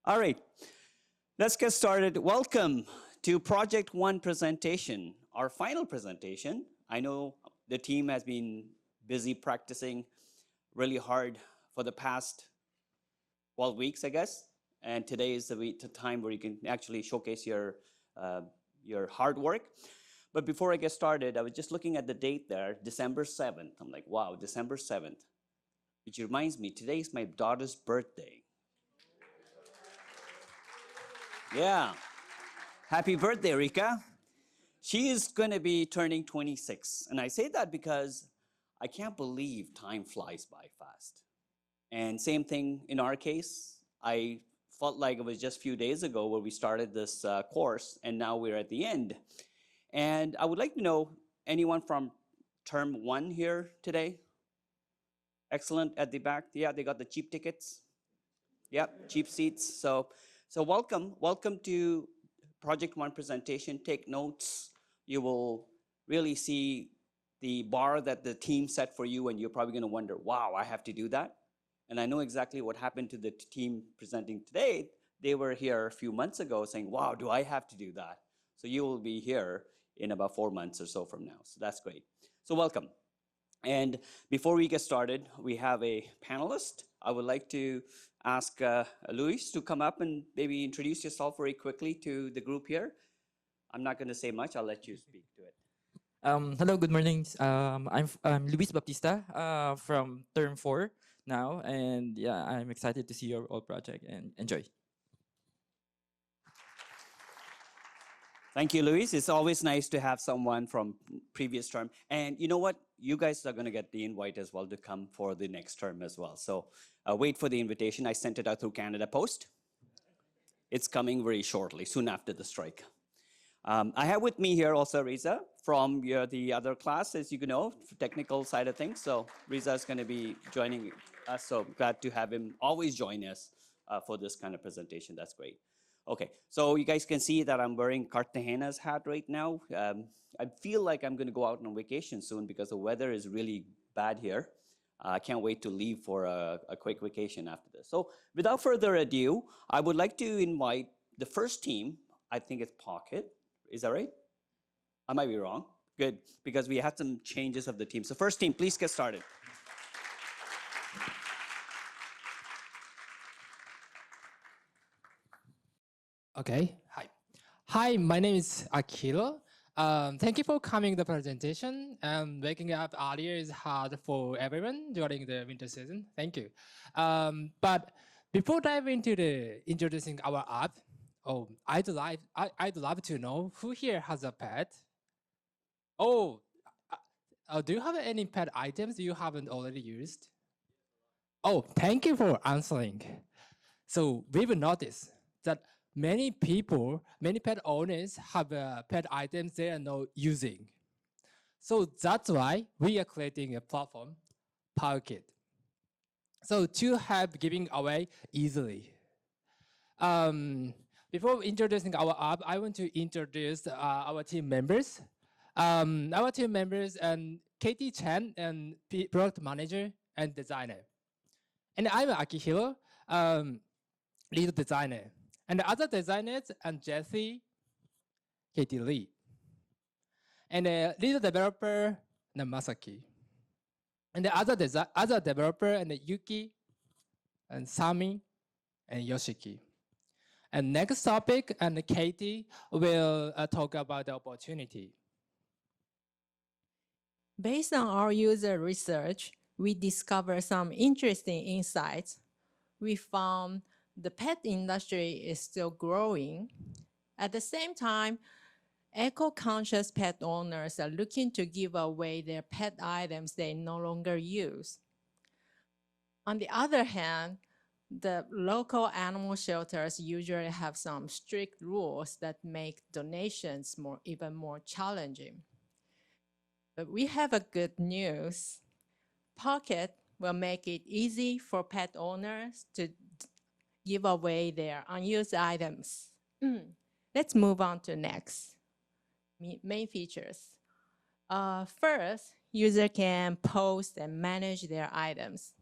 All right, let's get started. Welcome to Project One presentation, our final presentation. I know the team has been busy practicing really hard for the past 12 weeks, I guess. And today is the time where you can actually showcase your hard work. But before I get started, I was just looking at the date there, December 7th. I'm like, wow, December 7th. Which reminds me, today is my daughter's birthday. Yeah. Happy birthday, Rika. She is going to be turning 26. And I say that because I can't believe time flies by fast. And same thing in our case. I felt like it was just a few days ago where we started this course, and now we're at the end. And I would like to know, anyone from term 1 here today? Excellent, at the back. Yeah, they got the cheap tickets. Yep, cheap seats. So welcome to Project One presentation. Take notes. You will really see the bar that the team set for you, and you're probably going to wonder, wow, I have to do that. And I know exactly what happened to the team presenting today. They were here a few months ago saying, wow, do I have to do that? So you will be here in about 4 months or so from now. So that's great. So welcome. And before we get started, we have a panelist. I would like to ask Luis to come up and maybe introduce yourself very quickly to the group here. I'm not going to say much. I'll let you speak to it. Hello, good morning. I'm Luis Baptista from term 4 now, and yeah, I'm excited to see your all project and enjoy. Thank you, Luis. It's always nice to have someone from previous term. And you know what? You guys are going to get the invite as well to come for the next term as well. So wait for the invitation. I sent it out through Canada Post. It's coming very shortly, soon after the strike. I have with me here also Reza from the other class, as you know, technical side of things. So Reza is going to be joining us. So glad to have him always join us for this kind of presentation. That's great. Okay, so you guys can see that I'm wearing Cartagena's hat right now. I feel like I'm going to go out on vacation soon because the weather is really bad here. I can't wait to leave for a quick vacation after this. So without further ado, I would like to invite the first team. I think it's PawKit. Is that right? I might be wrong. Good, because we had some changes of the team. So first team, please get started. Okay, hi, my name is Akilo. Thank you for coming to the presentation. Waking up earlier is hard for everyone during the winter season. Thank you. But before diving into the introducing our app, I'd love to know who here has a pet. Do you have any pet items you haven't already used? Oh, thank you for answering. So we've noticed that many pet owners have pet items they are not using. So that's why we are creating a platform, PawKit. So to help giving away easily. Before introducing our app, I want to introduce our team members. Our team members and Katie Chen and product manager and designer. And I'm Akihiro, lead designer. And the other designers and Jesse, Katie Lee. And the lead developer, Masaki. And the other developer, and Yuki, and Sami, and Yoshiki. And next topic, and Katie will talk about the opportunity. Based on our user research, we discovered some interesting insights. We found the pet industry is still growing. At the same time, eco-conscious pet owners are looking to give away their pet items they no longer use. On the other hand, the local animal shelters usually have some strict rules that make donations even more challenging. But we have a good news. PawKit will make it easy for pet owners to give away their unused items. Let's move on to next. Main features. First, user can post and manage their items.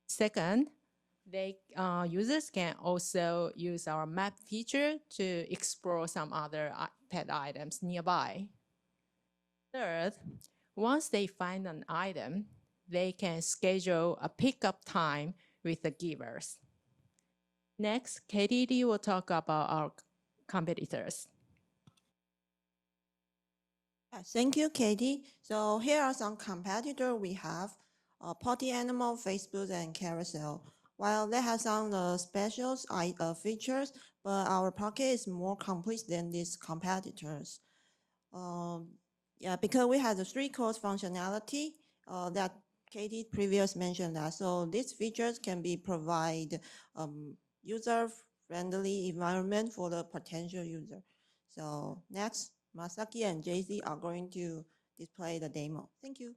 Second, Users can also use our map feature to explore some other pet items nearby. Third, once they find an item, they can schedule a pickup time with the givers. Next, KTD will talk about our competitors. Thank you, Katie. So here are some competitors we have. Potty Animal, Facebook, and Carousel. While they have some specials features, but our PawKit is more complete than these competitors. Yeah, because we have the 3 cores functionality that Katie previously mentioned that. So these features can be provide user-friendly environment for the potential user. So next, Masaki and Jay-Z are going to display the demo. Thank you.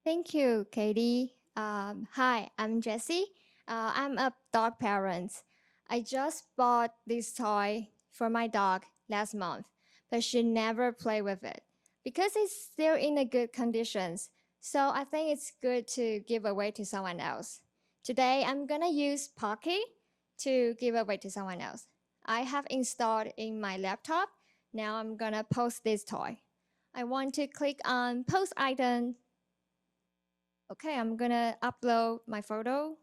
Thank you, Katie. Hi, I'm Jessie. I'm a dog parent. I just bought this toy for my dog last month, but she never played with it because it's still in a good conditions. So I think it's good to give away to someone else. Today, I'm gonna use PawKit to give away to someone else. I have installed in my laptop. Now I'm gonna post this toy. I want to click on post item. Okay, I'm gonna upload my photo.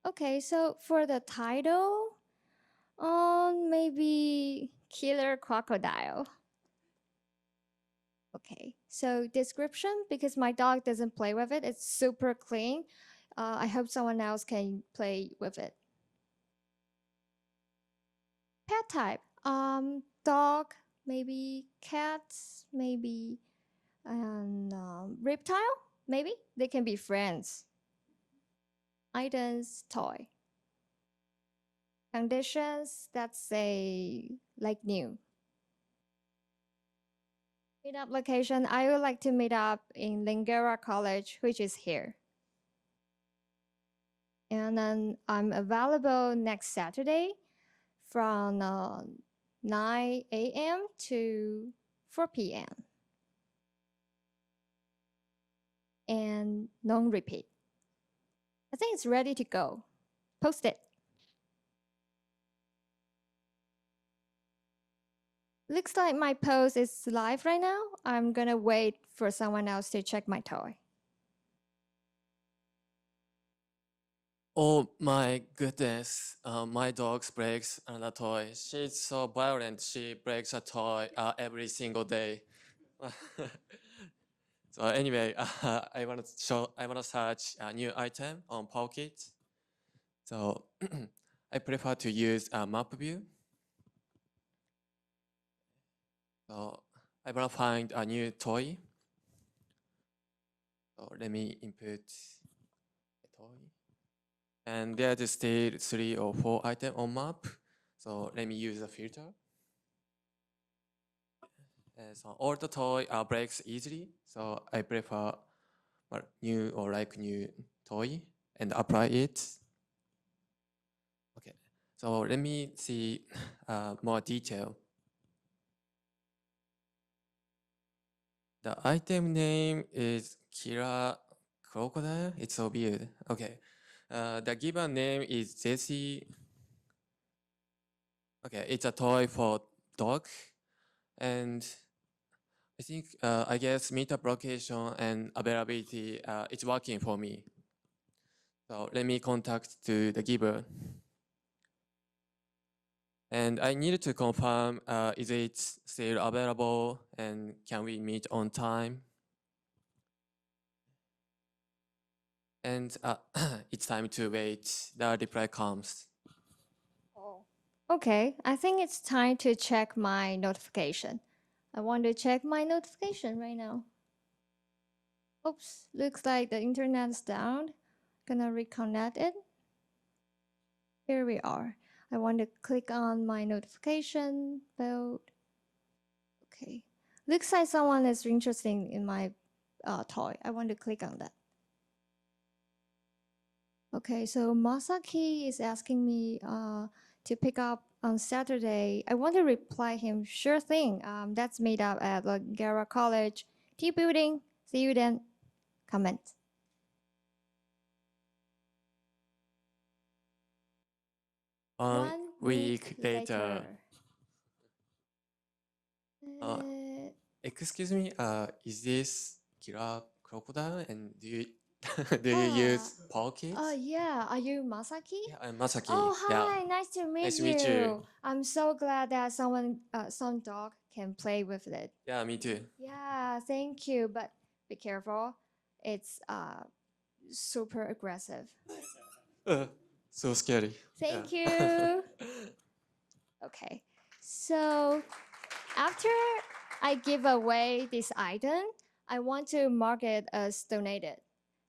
Okay, so for the title, maybe killer crocodile. Okay, so description, because my dog doesn't play with it, it's super clean. I hope someone else can play with it. Pet type, dog, maybe cats, maybe and reptile, maybe they can be friends. Items, toy. Conditions, that's say like new. Meetup location, I would like to meet up in Lingera College, which is here. And then I'm available next Saturday from 9 a.m. to 4 p.m. And non-repeat. I think it's ready to go. Post it. Looks like my post is live right now. I'm gonna wait for someone else to check my toy. Oh my goodness, my dog breaks another toy. She's so violent, she breaks a toy every single day. So anyway, I want to search a new item on PawKit. So I prefer to use a map view. So I want to find a new toy. So let me input a toy. And there's still 3 or 4 items on map. So let me use a filter. So all the toy breaks easily. So I prefer new or like new toy and apply it. Okay, so let me see more detail. The item name is Killer Crocodile. It's so weird. Okay. The given name is Jessie. Okay, it's a toy for dog. And I think, I guess meetup location and availability is working for me. So let me contact to the giver. And I needed to confirm, is it still available and can we meet on time? And it's time to wait. The reply comes. Oh. Okay, I think it's time to check my notification. I want to check my notification right now. Oops, looks like the internet's down. Gonna reconnect it. Here we are. I want to click on my notification belt. Okay, looks like someone is interested in my toy. I want to click on that. Okay, so Masaki is asking me to pick up on Saturday. I want to reply him, sure thing. Let's meet up at Lingera College, T building. See you then. Comment. 1 week later. Uh, Excuse me, is this killer crocodile? And do you do you use PawKit? yeah, are you Masaki? Yeah, I'm Masaki. Oh, Yeah. hi, nice to meet Nice to you. meet you. I'm so glad that some dog can play with it. Yeah, me too. Yeah, thank you, but be careful. It's super aggressive. So scary. Thank Yeah. you. Okay, so after I give away this item, I want to mark it as donated.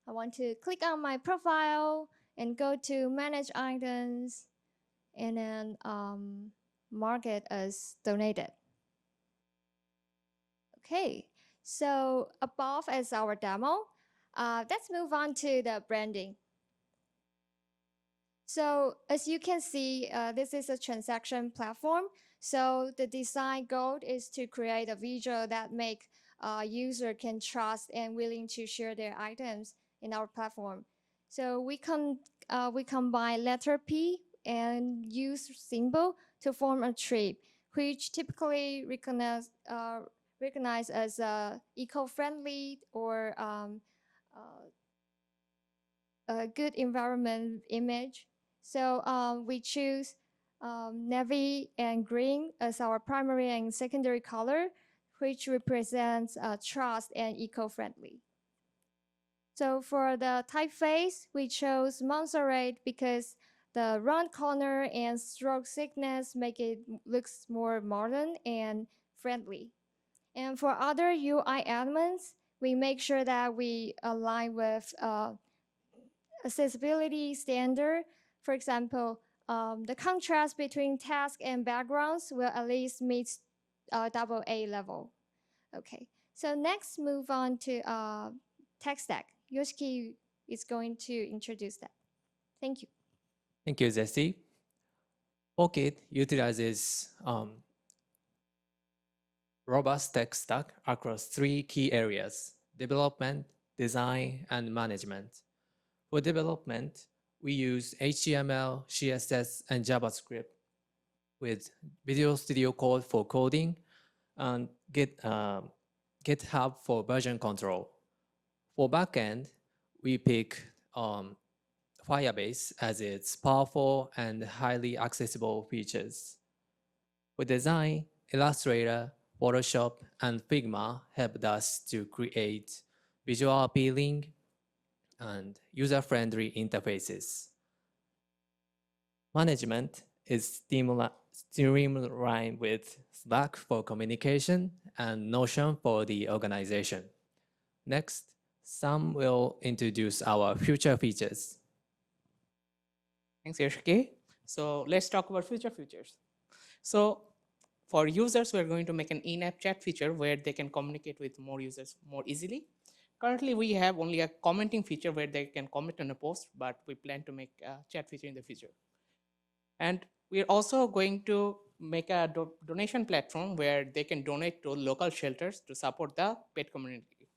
I want to click on my profile and go to manage items and then mark it as donated. Okay, so above is our demo. Let's move on to the branding. So as you can see, this is a transaction platform. So the design goal is to create a visual that make user can trust and willing to share their items in our platform. So we combine letter P and use symbol to form a trip, which typically recognized as eco-friendly or a good environment image. So we choose navy and green as our primary and secondary color, which represents trust and eco-friendly. So for the typeface, we chose Montserrat because the round corner and stroke thickness make it looks more modern and friendly. And for other UI elements, we make sure that we align with accessibility standard. For example, the contrast between text and backgrounds will at least meet AA level. Okay, so next move on to tech stack. Yoshiki is going to introduce that. Thank you. Thank you, Jessie. PawKit utilizes robust tech stack across 3 key areas: development, design, and management. For development, we use HTML, CSS, and JavaScript with Visual Studio Code for coding and GitHub for version control. For backend, we pick Firebase as its powerful and highly accessible features. For design, Illustrator, Photoshop, and Figma helped us to create visual appealing and user-friendly interfaces. Management is streamlined with Slack for communication and Notion for the organization. Next, Sam will introduce our future features. Thanks, Yoshiki. So let's talk about future features. So for users, we're going to make an in-app chat feature where they can communicate with more users more easily. Currently, we have only a commenting feature where they can comment on a post, but we plan to make a chat feature in the future. And we're also going to make a donation platform where they can donate to local shelters to support the pet community.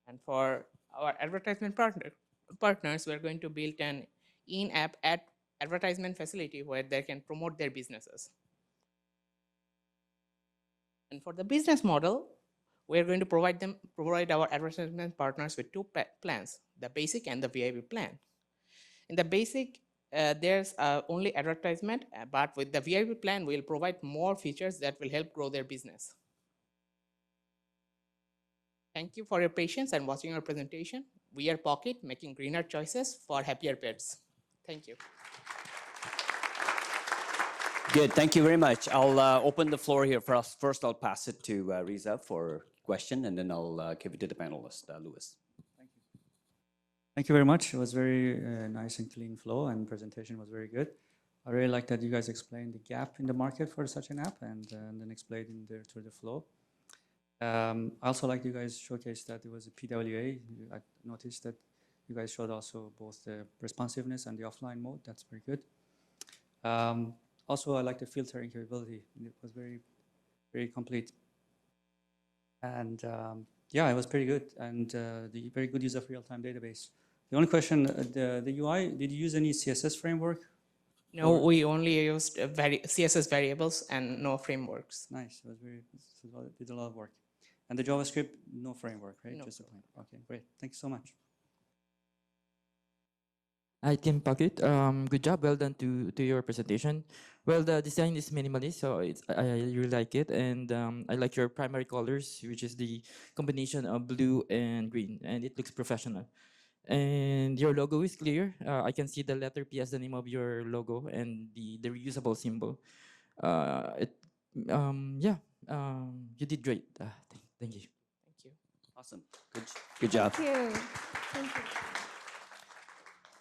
And for our advertisement partners, we're going to build an in-app advertisement facility where they can promote their businesses. And for the business model, we're going to provide our advertisement partners with 2 plans, the basic and the VIP plan. In the basic, there's only advertisement, but with the VIP plan, we'll provide more features that will help grow their business. Thank you for your patience and watching our presentation. We are PawKit, making greener choices for happier pets. Thank you. Good, thank you very much. I'll open the floor here for us. First, I'll pass it to Reza for question, and then I'll give it to the panelist, Louis. Thank you very much. It was very nice and clean flow, and presentation was very good. I really like that you guys explained the gap in the market for such an app, and then explained through the flow. I also like you guys showcased that it was a PWA. I noticed that you guys showed also both the responsiveness and the offline mode. That's very good. Also, I like the filtering capability. It was very, very complete. And yeah, it was pretty good, and the very good use of real-time database. The only question, the UI, did you use any CSS framework No, Or- we only used CSS variables and no frameworks. Nice. It was very, did a lot of work. And the JavaScript, no framework, right? No. Just a plain. Okay, great. Thank you so much. I can PawKit. Good job. Well done to your presentation. Well, the design is minimalist, so I really like it, and I like your primary colors, which is the combination of blue and green, and it looks professional. And your logo is clear. I can see the letter P as the name of your logo and the reusable symbol. It yeah. You did great. Thank you. Thank you. Awesome. Good job. Thank you. Thank you.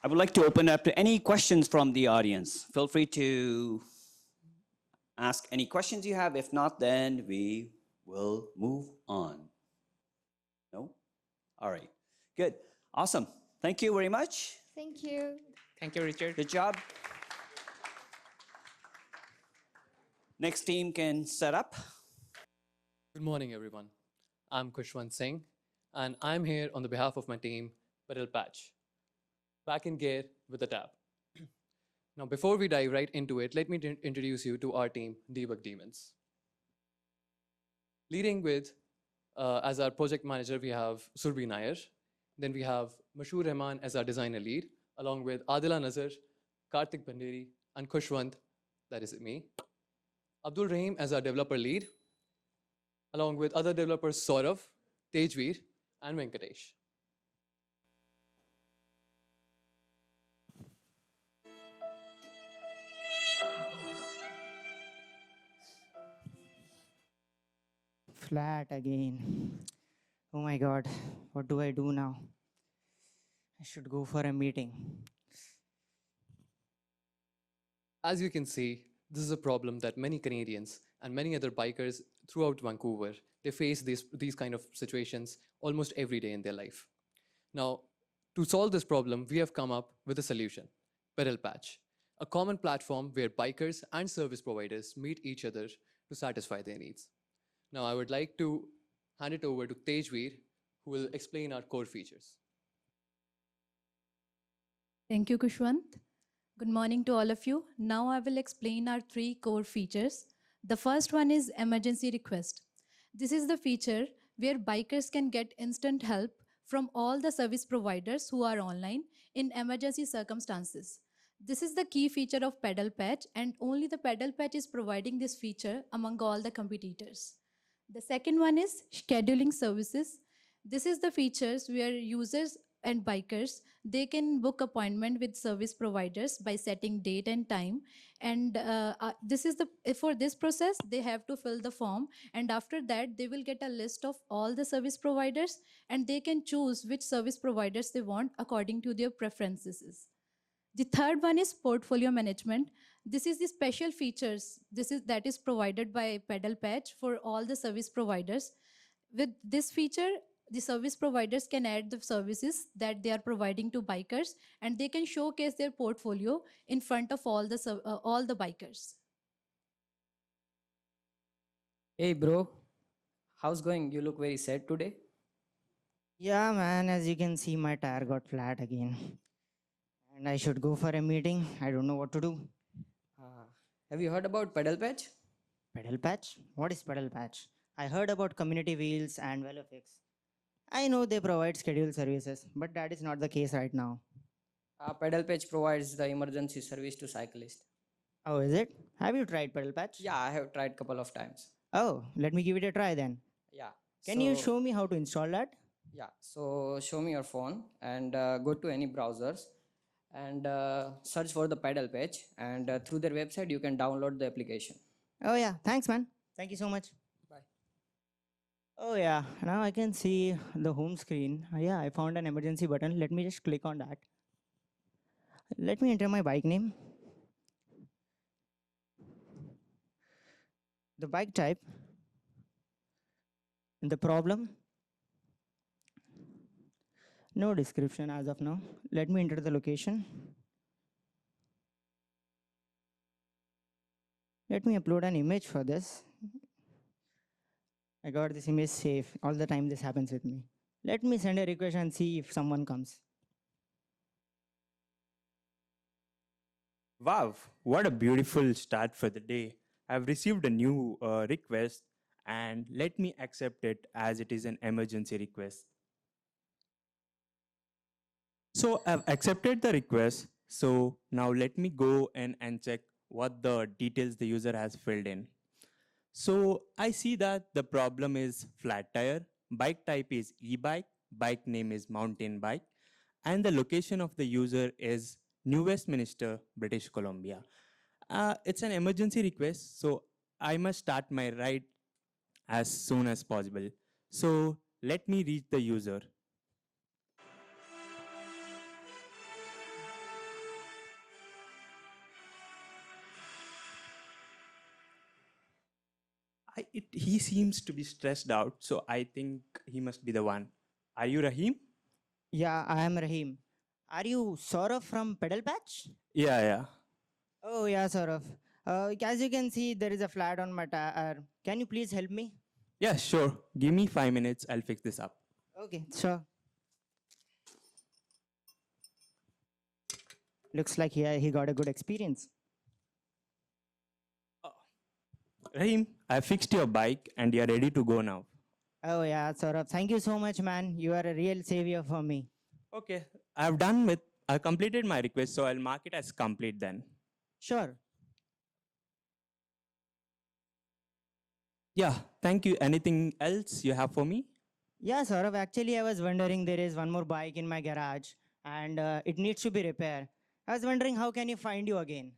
I would like to open up to any questions from the audience. Feel free to ask any questions you have. If not, then we will move on. No? All right. Good. Awesome. Thank you very much. Thank you. Thank you, Richard. Good job. Next team can set up. Good morning, everyone. I'm Singh, and I'm here on the behalf of my team, Pedal Patch. Back in gear with a tab. Now, before we dive right into it, let me introduce you to our team, Debug Demons. Leading with, as our project manager, we have Surbhi Nair. Then we have Mashoor Rahman as our designer lead, along with Adila Nazar, Karthik Banderi, and Khushwant, that is me. Abdul Rahim as our developer lead, along with other developers Saurav, Tejveer, and Venkatesh. Flat again. Oh my God, what do I do now? I should go for a meeting. As you can see, this is a problem that many Canadians and many other bikers throughout Vancouver, they face these kind of situations almost every day in their life. Now, to solve this problem, we have come up with a solution, Pedal Patch, a common platform where bikers and service providers meet each other to satisfy their needs. Now, I would like to hand it over to Tejveer, who will explain our core features. Thank you, Khushwant. Good morning to all of you. Now I will explain our 3 core features. The first one is emergency request. This is the feature where bikers can get instant help from all the service providers who are online in emergency circumstances. This is the key feature of Pedal Patch, and only the Pedal Patch is providing this feature among all the competitors. The second one is scheduling services. This is the features where users and bikers, they can book appointment with service providers by setting date and time. And for this process, they have to fill the form. And after that, they will get a list of all the service providers, and they can choose which service providers they want according to their preferences. The third one is portfolio management. This is the special features that is provided by Pedal Patch for all the service providers. With this feature, the service providers can add the services that they are providing to bikers, and they can showcase their portfolio in front of all the bikers. Hey bro, how's going? You look very sad today. Yeah, man, as you can see, my tire got flat again. And I should go for a meeting. I don't know what to do. Have you heard about Pedal Patch? Pedal Patch? What is Pedal Patch? I heard about community wheels and VeloFix. I know they provide scheduled services, but that is not the case right now. Pedal Patch provides the emergency service to cyclists. Oh, is it? Have you tried Pedal Patch? Yeah, I have tried couple of times. Oh, let me give it a try then. Yeah. Can you show me how to install that? Yeah, so show me your phone and go to any browsers and search for the Pedal Patch, and through their website you can download the application. Oh yeah, thanks man. Thank you so much. Bye. Oh yeah, now I can see the home screen. Yeah, I found an emergency button. Let me just click on that. Let me enter my bike name. The bike type. The problem. No description as of now. Let me enter the location. Let me upload an image for this. I got this image safe. All the time this happens with me. Let me send a request and see if someone comes. Wow, what a beautiful start for the day. I've received a new request and let me accept it as it is an emergency request. So I've accepted the request. So now let me go and check what the details the user has filled in. So I see that the problem is flat tire, bike type is e-bike, bike name is mountain bike, and the location of the user is New Westminster, British Columbia. It's an emergency request, so I must start my ride as soon as possible. So let me reach the user. He seems to be stressed out, so I think he must be the one. Are you Rahim? Yeah, I am Rahim. Are you Saurav from Pedal Patch? Yeah. Oh, yeah, Saurav. As you can see, there is a flat on my tire. Can you please help me? Yeah, sure. Give me 5 minutes. I'll fix this up. Okay, sure. Looks like he got a good experience. Rahim, I fixed your bike and you're ready to go now. Oh, yeah, Saurav. Thank you so much, man. You are a real savior for me. Okay, I completed my request, so I'll mark it as complete then. Sure. Yeah, thank you. Anything else you have for me? Yeah, Saurav. Actually, I was wondering, there is one more bike in my garage and it needs to be repaired. I was wondering, how can you find you again?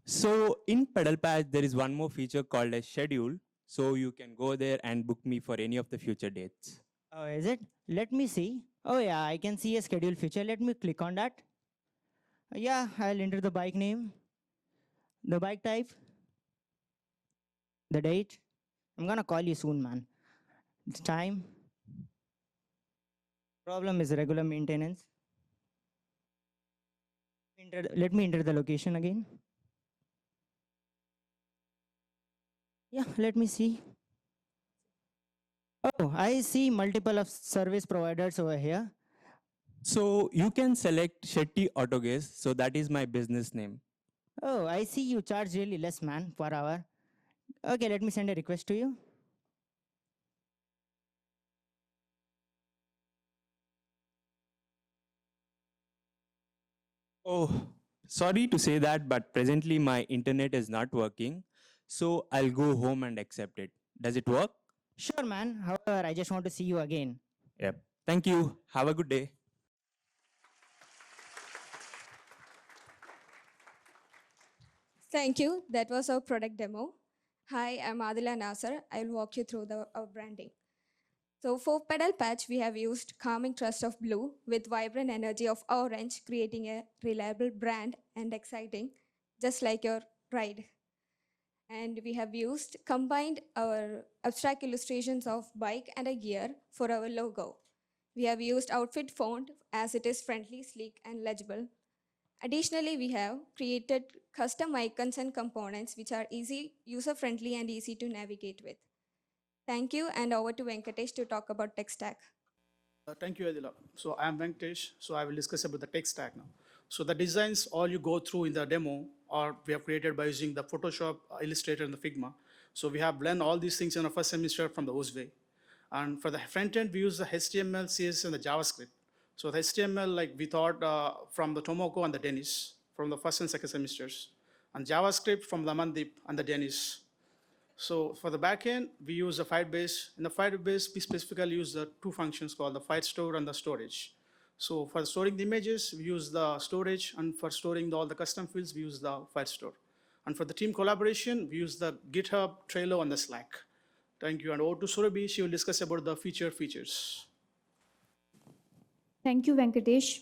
So in Pedal Patch, there is one more feature called a schedule. So you can go there and book me for any of the future dates. Oh, is it? Let me see. Oh, yeah, I can see a schedule feature. Let me click on that. Yeah, I'll enter the bike name, the bike type, the date. I'm gonna call you soon, man. It's time. Problem is regular maintenance. Let me enter the location again. Yeah, let me see. Oh, I see multiple of service providers over here. So you can select Shetty Autogaze. So that is my business name. Oh, I see you charge really less, man, per hour. Okay, let me send a request to you. Oh, sorry to say that, but presently my internet is not working. So I'll go home and accept it. Does it work? Sure, man. However, I just want to see you again. Yep. Thank you. Have a good day. Thank you. That was our product demo. Hi, I'm Adila Nasser. I'll walk you through our branding. So for Pedal Patch, we have used calming trust of blue with vibrant energy of orange, creating a reliable brand and exciting, just like your ride. And we have combined our abstract illustrations of bike and a gear for our logo. We have used outfit font as it is friendly, sleek, and legible. Additionally, we have created custom icons and components which are easy, user-friendly, and easy to navigate with. Thank you, and over to Venkatesh to talk about tech stack. Thank you, Adila. So I am Venkatesh, so I will discuss about the tech stack now. So the designs all you go through in the demo are we have created by using the Photoshop, Illustrator, and the Figma. So we have blend all these things in our first semester from the 𝐂𝐸. And for the front end, we use the HTML, CSS, and the JavaScript. So the HTML, like we thought from the Tomoko and the Dennis from the first and second semesters, and JavaScript from the Amandeep and the Dennis. So for the backend, we use the Firebase. In the Firebase, we specifically use the two functions called the Firestore and the storage. So for storing the images, we use the storage, and for storing all the custom fields, we use the Firestore. And for the team collaboration, we use the GitHub, Trello, and the Slack. Thank you. And over to Surabhi, she will discuss about the features. Thank you, Venkatesh.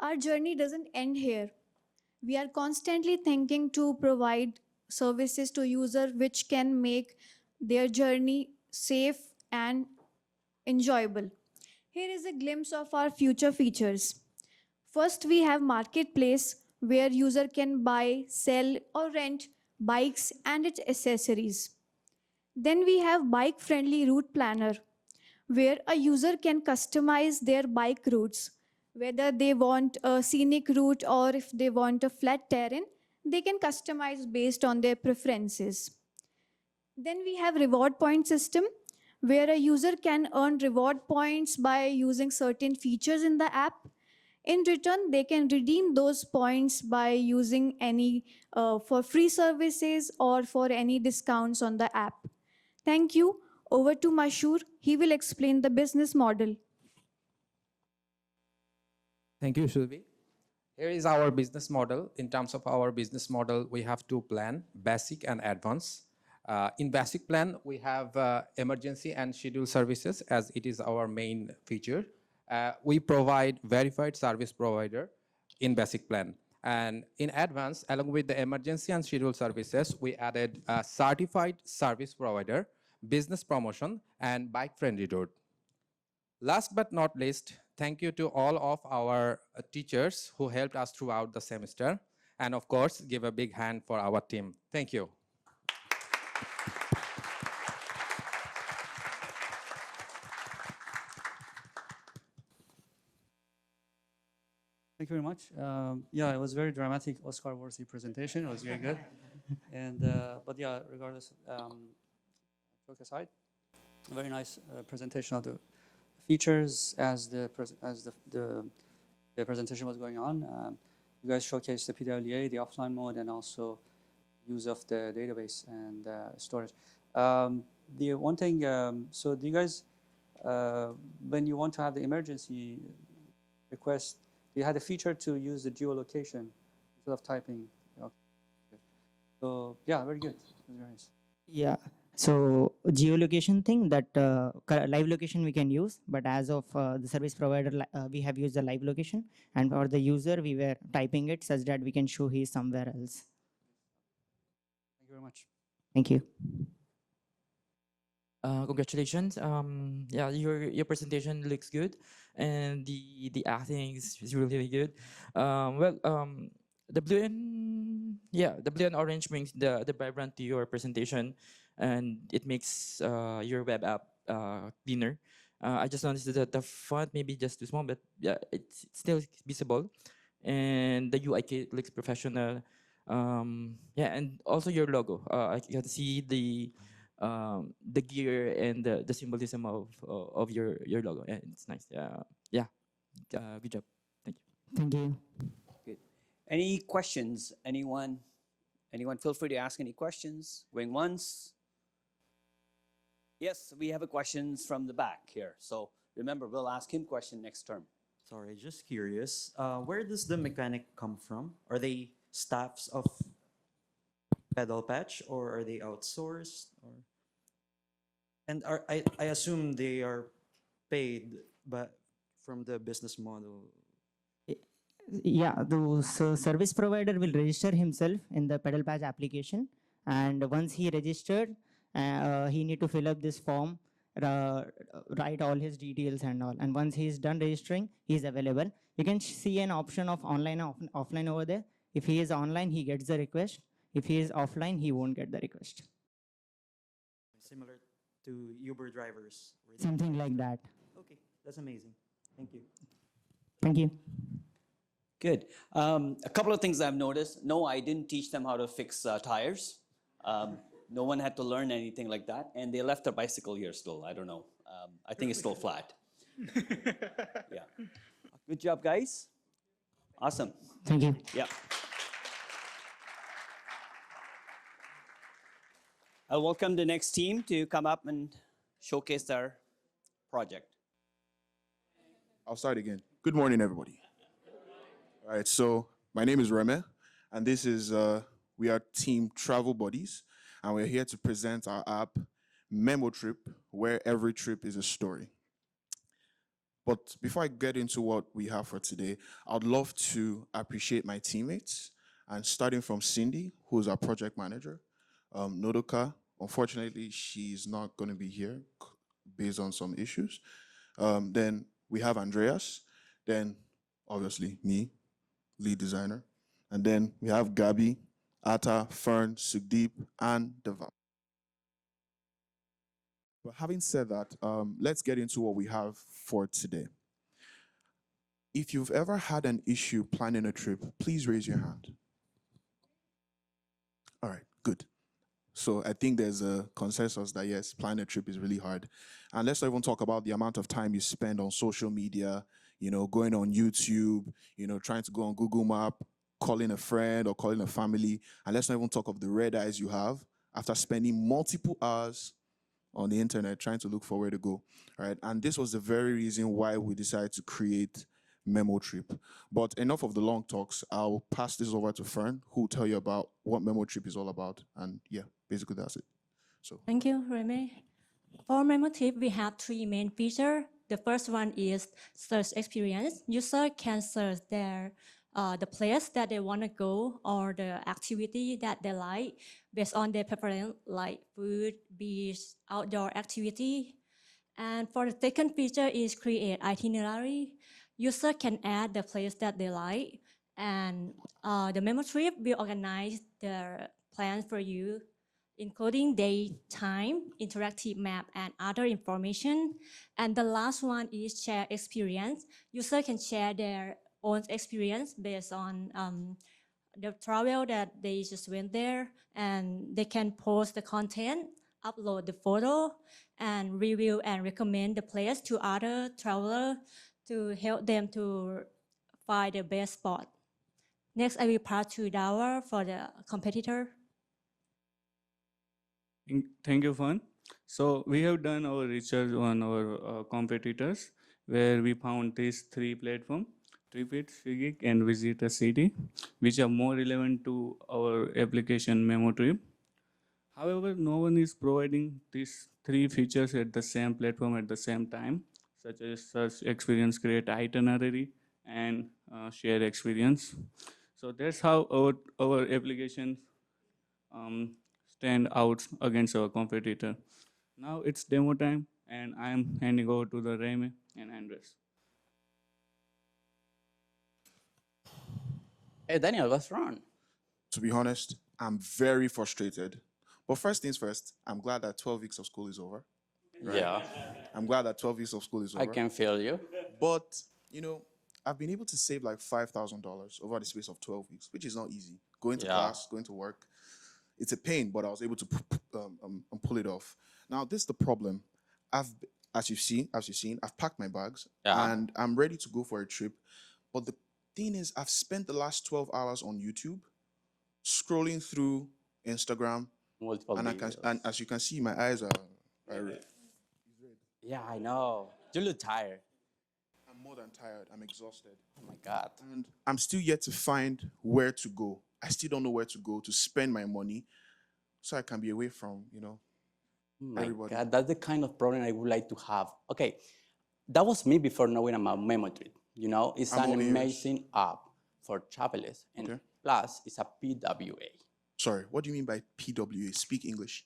Our journey doesn't end here. We are constantly thinking to provide services to users which can make their journey safe and enjoyable. Here is a glimpse of our future features. First, we have Marketplace, where user can buy, sell, or rent bikes and its accessories. Then we have Bike-friendly route planner, where a user can customize their bike routes. Whether they want a scenic route or if they want a flat terrain, they can customize based on their preferences. Then we have reward point system, where a user can earn reward points by using certain features in the app. In return, they can redeem those points by using any for free services or for any discounts on the app. Thank you. Over to Mashur. He will explain the business model. Thank you, Shulvi. Here is our business model. In terms of our business model, we have two plans, basic and advanced. In basic plan, we have emergency and schedule services as it is our main feature. We provide verified service provider in basic plan. And in advance, along with the emergency and schedule services, we added a certified service provider, business promotion, and bike-friendly road. Last but not least, thank you to all of our teachers who helped us throughout the semester. And of course, give a big hand for our team. Thank you. Thank you very much. Yeah, it was very dramatic, Oscar-worthy presentation. It was very good. And but yeah, regardless, joke aside, very nice presentation of the features as the presentation was going on. You guys showcased the PWA, the offline mode, and also use of the database and storage. The one thing, so do you guys, when you want to have the emergency request, you had a feature to use the geolocation instead of typing. Okay. So yeah, very good. Very nice. Yeah. So geolocation thing, that live location we can use, but as of the service provider, we have used the live location, and for the user, we were typing it such that we can show he is somewhere else. Thank you very much. Thank you. Congratulations. Yeah, your presentation looks good, and the acting is really good. The blue and orange brings the vibrant to your presentation, and it makes your web app cleaner. I just noticed that the font may be just too small, but yeah, it's still visible, and the UI kit looks professional. Yeah, and also your logo. I can see the gear and the symbolism of your logo, and it's nice. Yeah, good job. Thank you. Thank you. Good. Any questions? Anyone? Anyone? Feel free to ask any questions. Going once. Yes, we have a questions from the back here. So remember, we'll ask him question next term. Sorry, just curious. Where does the mechanic come from? Are they staffs of Pedal Patch, or are they outsourced? Or and I assume they are paid, but from the business model. Yeah, the service provider will register himself in the Pedal Patch application, and once he registered, he need to fill up this form, write all his details and all. And once he is done registering, he is available. You can see an option of online and offline over there. If he is online, he gets the request. If he is offline, he won't get the request. Similar to Uber drivers. Something like that. Okay, that's amazing. Thank you. Thank you. Good. A couple of things I've noticed. No, I didn't teach them how to fix tires. No one had to learn anything like that. And they left their bicycle here still. I don't know. I think it's still flat. Yeah. Good job, guys. Awesome. Thank you. Yeah. I'll welcome the next team to come up and showcase their project. I'll start again. Good morning, everybody. All right, so my name is Reme, and this is, we are Team Travel Buddies, and we're here to present our app, Memotrip, where every trip is a story. But before I get into what we have for today, I'd love to appreciate my teammates, and starting from Cindy, who's our project manager, Nodoka, unfortunately, she's not going to be here based on some issues. Then we have Andreas, then obviously me, lead designer. And then we have Gabi, Atta, Fern, Sugdeep, and Deval. But having said that, let's get into what we have for today. If you've ever had an issue planning a trip, please raise your hand. All right, good. So I think there's a consensus that yes, planning a trip is really hard. And let's not even talk about the amount of time you spend on social media, going on YouTube, trying to go on Google Map, calling a friend or calling a family. And let's not even talk of the red eyes you have after spending multiple hours on the internet trying to look for where to go, right? And this was the very reason why we decided to create Memotrip. But enough of the long talks. I'll pass this over to Fern, who will tell you about what Memotrip is all about. And yeah, basically that's it. So thank you, Remy. For Memotrip, we have three main features. The first one is search experience. User can search the place that they want to go or the activity that they like based on their preference, like food, beach, outdoor activity. And for the second feature is create itinerary. User can add the place that they like, and the Memotrip will organize the plan for you, including date, time, interactive map, and other information. And the last one is share experience. User can share their own experience based on the travel that they just went there, and they can post the content, upload the photo, and review and recommend the place to other travelers to help them to find the best spot. Next, I will pass to Dawa for the competitor. Thank you, Fan. So we have done our research on our competitors, where we found these three platforms, TripIt, Swiggy, and Visit a City, which are more relevant to our application Memotrip. However, no one is providing these three features at the same platform at the same time, such as search experience, create itinerary, and share experience. So that's how our application stand out against our competitor. Now it's demo time, and I am handing over to the Remy and Andres. Hey, Daniel, what's wrong? to be honest, I'm very frustrated. But first things first, I'm glad that 12 weeks of school is over. right? Yeah. I'm glad that 12 weeks of school is over. I can feel you. But, I've been able to save like $5,000 over the space of 12 weeks, which is not easy. Going to class, going to work, it's a pain, but I was able to pull it off. Now, this is the problem. As you've seen, I've packed my bags and I'm ready to go for a trip. But the thing is, I've spent the last 12 hours on YouTube, scrolling through Instagram, and as you can see, my eyes are red. Yeah, I know. You look tired. I'm more than tired. I'm exhausted. Oh my God. And I'm still yet to find where to go. I still don't know where to go to spend my money so I can be away from, everybody. God, that's the kind of problem I would like to have. Okay, that was me before knowing about Memotrip. It's I'm an all ears. amazing app for travelers. And plus, it's a PWA. Sorry, what do you mean by PWA? Speak English.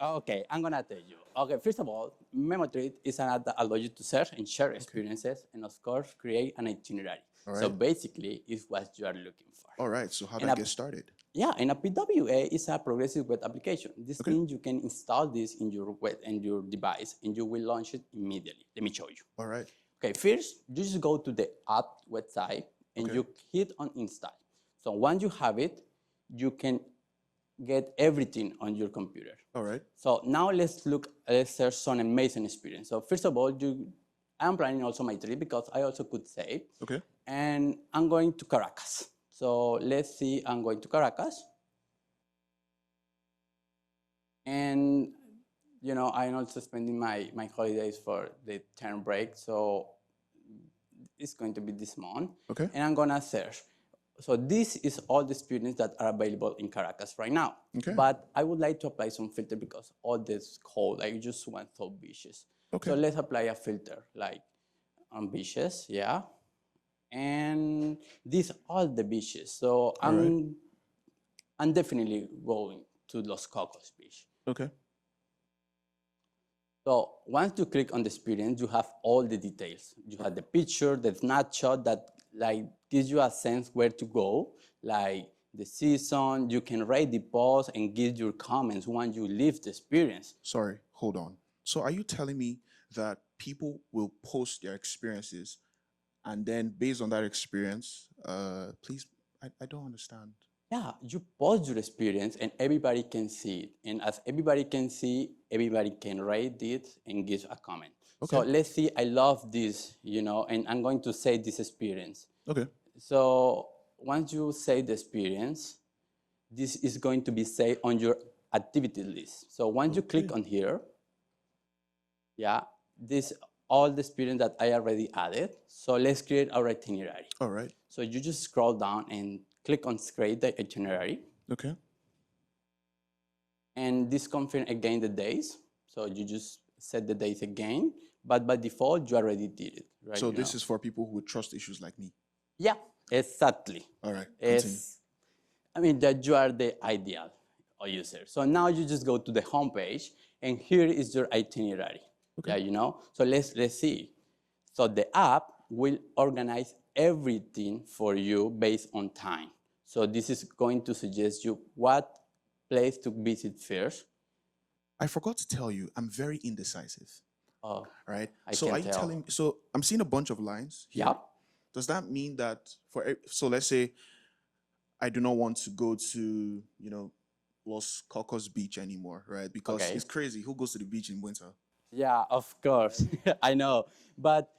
Okay, I'm gonna tell you. Okay, first of all, Memotrip is an app that allows you to search and share experiences, and of course, create an itinerary. All So right. basically, it's what you are looking for. All right, so how do And I a- get started? Yeah, and a PWA is a progressive web application. This means you can install this in your web and your device, and you will launch it immediately. Let me show you. All right. Okay, first, you just go to the app website and you hit on install. So once you have it, you can get everything on your computer. All right. So now let's search some amazing experience. So first of all, I'm planning also my trip because I also could save. Okay. And I'm going to Caracas. So let's see, I'm going to Caracas. And, I'm also spending my holidays for the term break. So it's going to be this month. Okay. And I'm gonna search. So this is all the experiences that are available in Caracas right now. Okay. But I would like to apply some filter because all this cold, I just want some beaches. Okay. So let's apply a filter like on beaches, yeah. And these are all the beaches. So I'm definitely going to Los Cocos beach. Okay. So once you click on the experience, you have all the details. You have the picture, the snapshot that gives you a sense where to go, like the season. You can rate the post and give your comments once you leave the experience. Sorry, hold on. So are you telling me that people will post their experiences and then based on that experience, please, I don't understand. Yeah, you post your experience and everybody can see it. And as everybody can see, everybody can rate it and give a comment. So Okay. let's see, I love this, you know, and I'm going to say this experience. Okay. So once you say the experience, this is going to be saved on your activity list. So once you click on here, yeah, this all the experience that I already added. So let's create our itinerary. All right. So you just scroll down and click on create the itinerary. Okay. And this confirm again the days. So you just set the days again, but by default, you already did it. Right? So this is for people who with trust issues like me. Yeah, exactly. All right. I mean, that you are the ideal user. So now you just go to the homepage, and here is your itinerary. Okay. Yeah, you know. So let's see. So the app will organize everything for you based on time. So this is going to suggest you what place to visit first. I forgot to tell you, I'm very indecisive. Oh, right. I So can are you tell. telling? So I'm seeing a bunch of lines. Here. Yeah. Does that mean that so let's say I do not want to go to Los Cocos Beach anymore, right? Because Okay. it's crazy. Who goes to the beach in winter? Yeah, of course. I know. But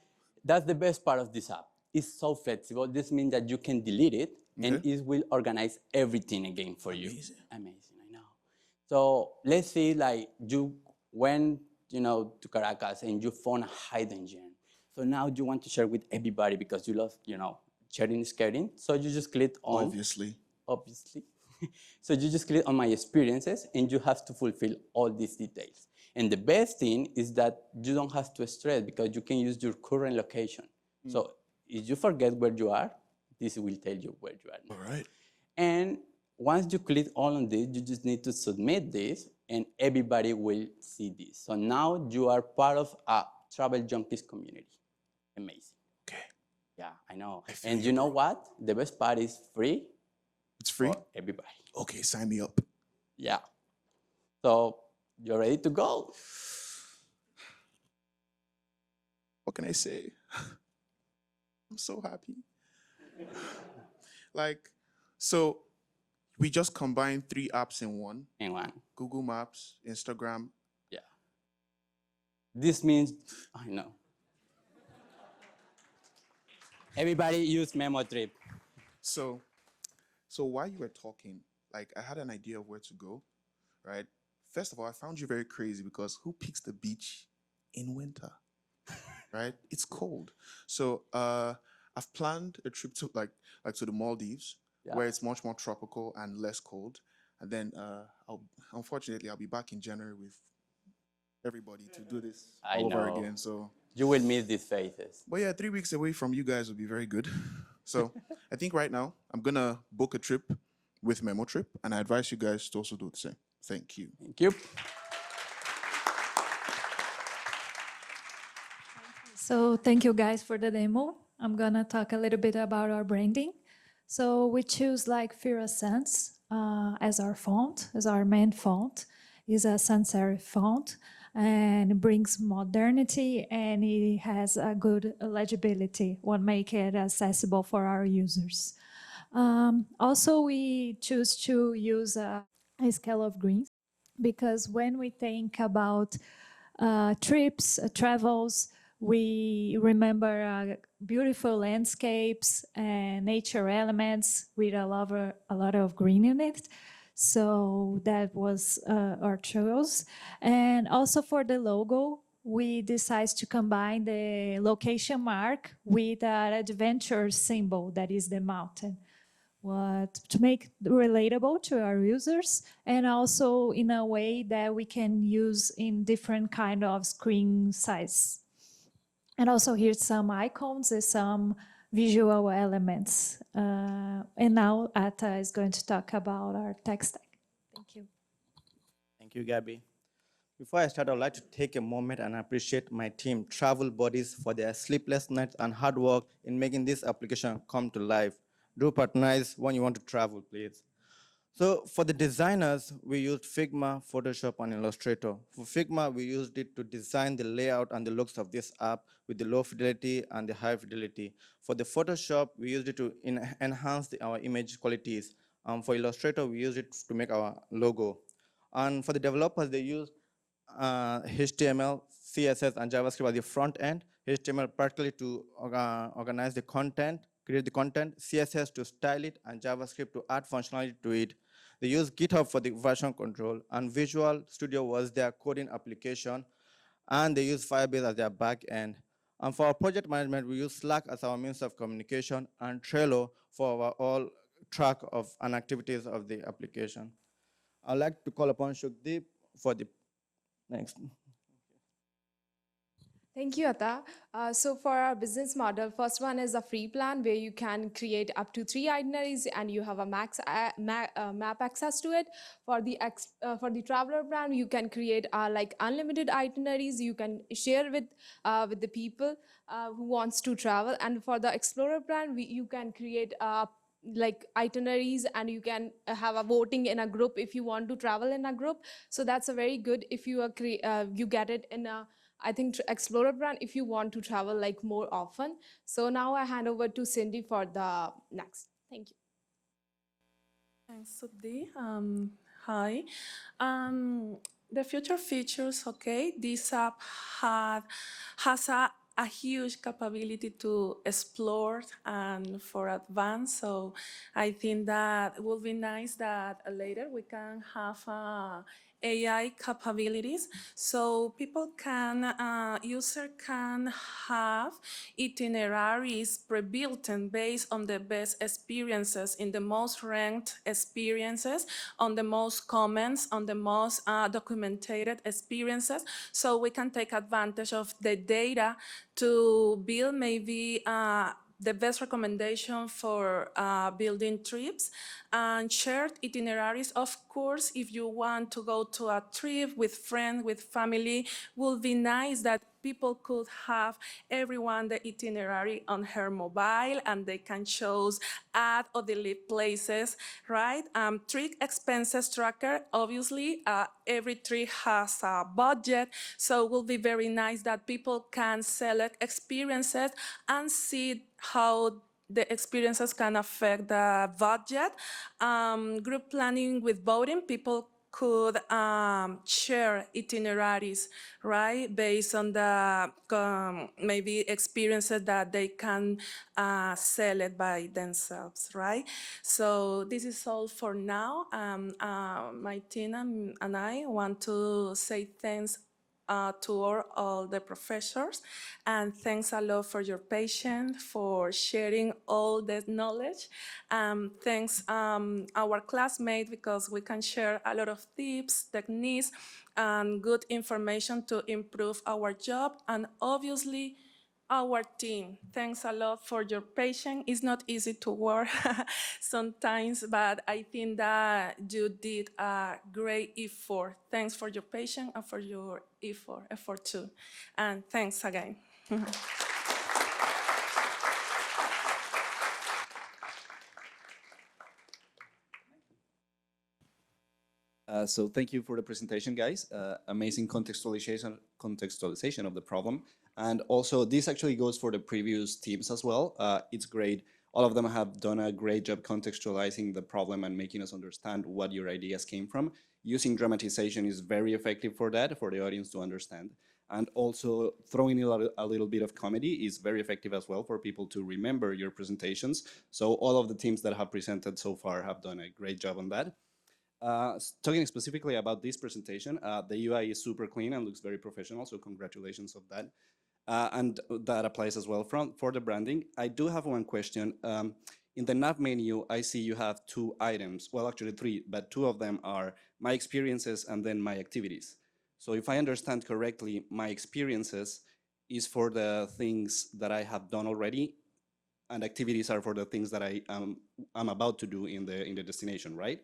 that's the best part of this app. It's so flexible. This means that you can delete it and it will organize everything again for you. Amazing, I know. So let's say like you went, to Caracas and you found a hidden gem. So now you want to share with everybody because you love, sharing is caring. So you just click on. Obviously. So you just click on my experiences and you have to fulfill all these details. And the best thing is that you don't have to stress because you can use your current location. So if you forget where you are, this will tell you where you are now. All right. And once you click all on this, you just need to submit this and everybody will see this. So now you are part of a travel junkies community. Amazing. Okay. Yeah, I know. And you know what? The best part is free. It's free? For everybody. Okay, sign me up. Yeah. So you're ready to go. What can I say? I'm so happy. So we just combined 3 apps in one. Google Maps, Instagram. Yeah. This means, I know. Everybody use Memotrip. So while you were talking, I had an idea of where to go, right? First of all, I found you very crazy because who picks the beach in winter, right? It's cold. So I've planned a trip to to the Maldives, where it's much more tropical and less cold. And then unfortunately, I'll be back in January with everybody to do this all over again. So you will miss these faces. But yeah, 3 weeks away from you guys would be very good. So I think right now I'm gonna book a trip with Memotrip, and I advise you guys to also do the same. Thank you. Thank you. So thank you guys for the demo. I'm gonna talk a little bit about our branding. So we choose Fira Sans as our font, as our main font. It's a sans serif font and it brings modernity and it has a good legibility, what make it accessible for our users. Also, we choose to use a scale of greens because when we think about trips, travels, we remember beautiful landscapes and nature elements with a lot of green in it. So that was our choice. And also for the logo, we decided to combine the location mark with an adventure symbol that is the mountain. To make it relatable to our users and also in a way that we can use in different kind of screen size. And also here's some icons and some visual elements. And now Atta is going to talk about our tech stack. Thank you. Thank you, Gabby. Before I start, I would like to take a moment and appreciate my team, Travel Buddies, for their sleepless nights and hard work in making this application come to life. Do patronize when you want to travel, please. So for the designers, we used Figma, Photoshop, and Illustrator. For Figma, we used it to design the layout and the looks of this app with the low fidelity and the high fidelity. For the Photoshop, we used it to enhance our image qualities. For Illustrator, we use it to make our logo. And for the developers, they use HTML, CSS, and JavaScript as the front end. HTML particularly to organize the content, create the content, CSS to style it, and JavaScript to add functionality to it. They use GitHub for the version control, and Visual Studio was their coding application, and they use Firebase as their back end. And for our project management, we use Slack as our means of communication and Trello for our all track of and activities of the application. I'd like to call upon Shukdeep for the next. Thank you, Atta. So for our business model, first one is a free plan where you can create up to 3 itineraries and you have a map access to it. For the traveler plan, you can create like unlimited itineraries you can share with the people who wants to travel. And for the explorer plan, you can create like itineraries, and you can have a voting in a group if you want to travel in a group. So that's a very good if you you get it in a, I think, Explorer brand if you want to travel like more often. So now I hand over to Cindy for the next. Thank you. Thanks, Sudhi. Hi. The future features, okay, this app has a huge capability to explore and for advance. So I think that it will be nice that later we can have AI capabilities, so people can, user can have itineraries pre-built and based on the best experiences, in the most ranked experiences, on the most comments, on the most documented experiences, so we can take advantage of the data to build maybe the best recommendation for building trips and shared itineraries. Of course, if you want to go to a trip with friends, with family, would be nice that people could have everyone the itinerary on her mobile and they can choose, add or delete places, right? Trip expenses tracker, obviously, every trip has a budget, so it will be very nice that people can select experiences and see how the experiences can affect the budget. Group planning with voting, people could share itineraries, right, based on the maybe experiences that they can sell it by themselves, right? So this is all for now. My team and I want to say thanks to all the professors, and thanks a lot for your patience, for sharing all the knowledge. Thanks our classmates, because we can share a lot of tips, techniques, and good information to improve our job, and obviously our team. Thanks a lot for your patience. It's not easy to work sometimes, but I think that you did a great effort. Thanks for your patience and for your effort too. And thanks again. So thank you for the presentation, guys. Amazing contextualization of the problem. And also, this actually goes for the previous teams as well. It's great. All of them have done a great job contextualizing the problem and making us understand what your ideas came from. Using dramatization is very effective for that, for the audience to understand. And also, throwing in a little bit of comedy is very effective as well for people to remember your presentations. So all of the teams that have presented so far have done a great job on that. Talking specifically about this presentation, the UI is super clean and looks very professional, so congratulations of that. And that applies as well for the branding. I do have one question. In the nav menu, I see you have 2 items, well, actually 3, but 2 of them are my experiences and then my activities. So if I understand correctly, my experiences is for the things that I have done already, and activities are for the things that I'm about to do in the destination, right?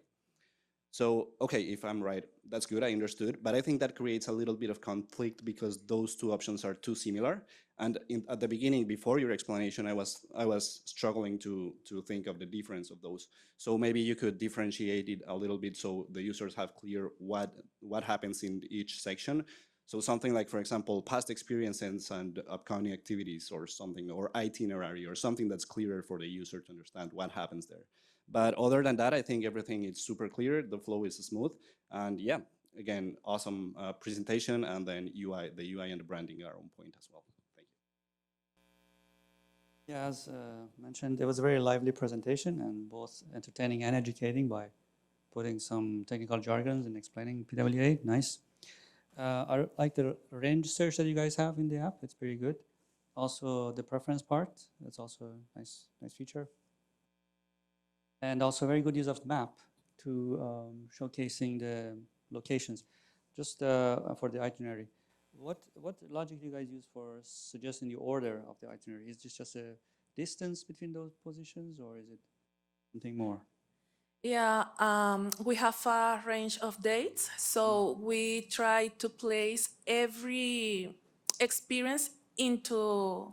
So, okay, if I'm right, that's good, I understood. But I think that creates a little bit of conflict because those 2 options are too similar. And at the beginning, before your explanation, I was struggling to think of the difference of those. So maybe you could differentiate it a little bit so the users have clear what happens in each section. So something like, for example, past experiences and upcoming activities or something, or itinerary or something that's clearer for the user to understand what happens there. But other than that, I think everything is super clear. The flow is smooth. And yeah, again, awesome presentation. And then UI, the UI and the branding are on point as well. Thank you. Yeah, as mentioned, it was a very lively presentation and both entertaining and educating by putting some technical jargons and explaining PWA. Nice. I like the range search that you guys have in the app. It's pretty good. Also, the preference part. That's also a nice feature. And also very good use of the map to showcasing the locations. Just for the itinerary. What logic do you guys use for suggesting the order of the itinerary? Is this just a distance between those positions, or is it something more? Yeah, we have a range of dates, so we try to place every experience into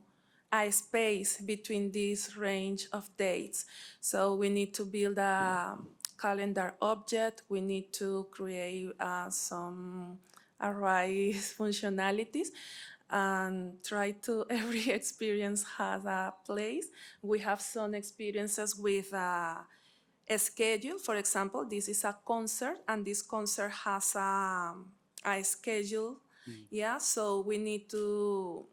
a space between this range of dates. So we need to build a calendar object, we need to create some array functionalities, and try to, every experience has a place. We have some experiences with a schedule. For example, this is a concert, and this concert has a schedule. Yeah, so we need to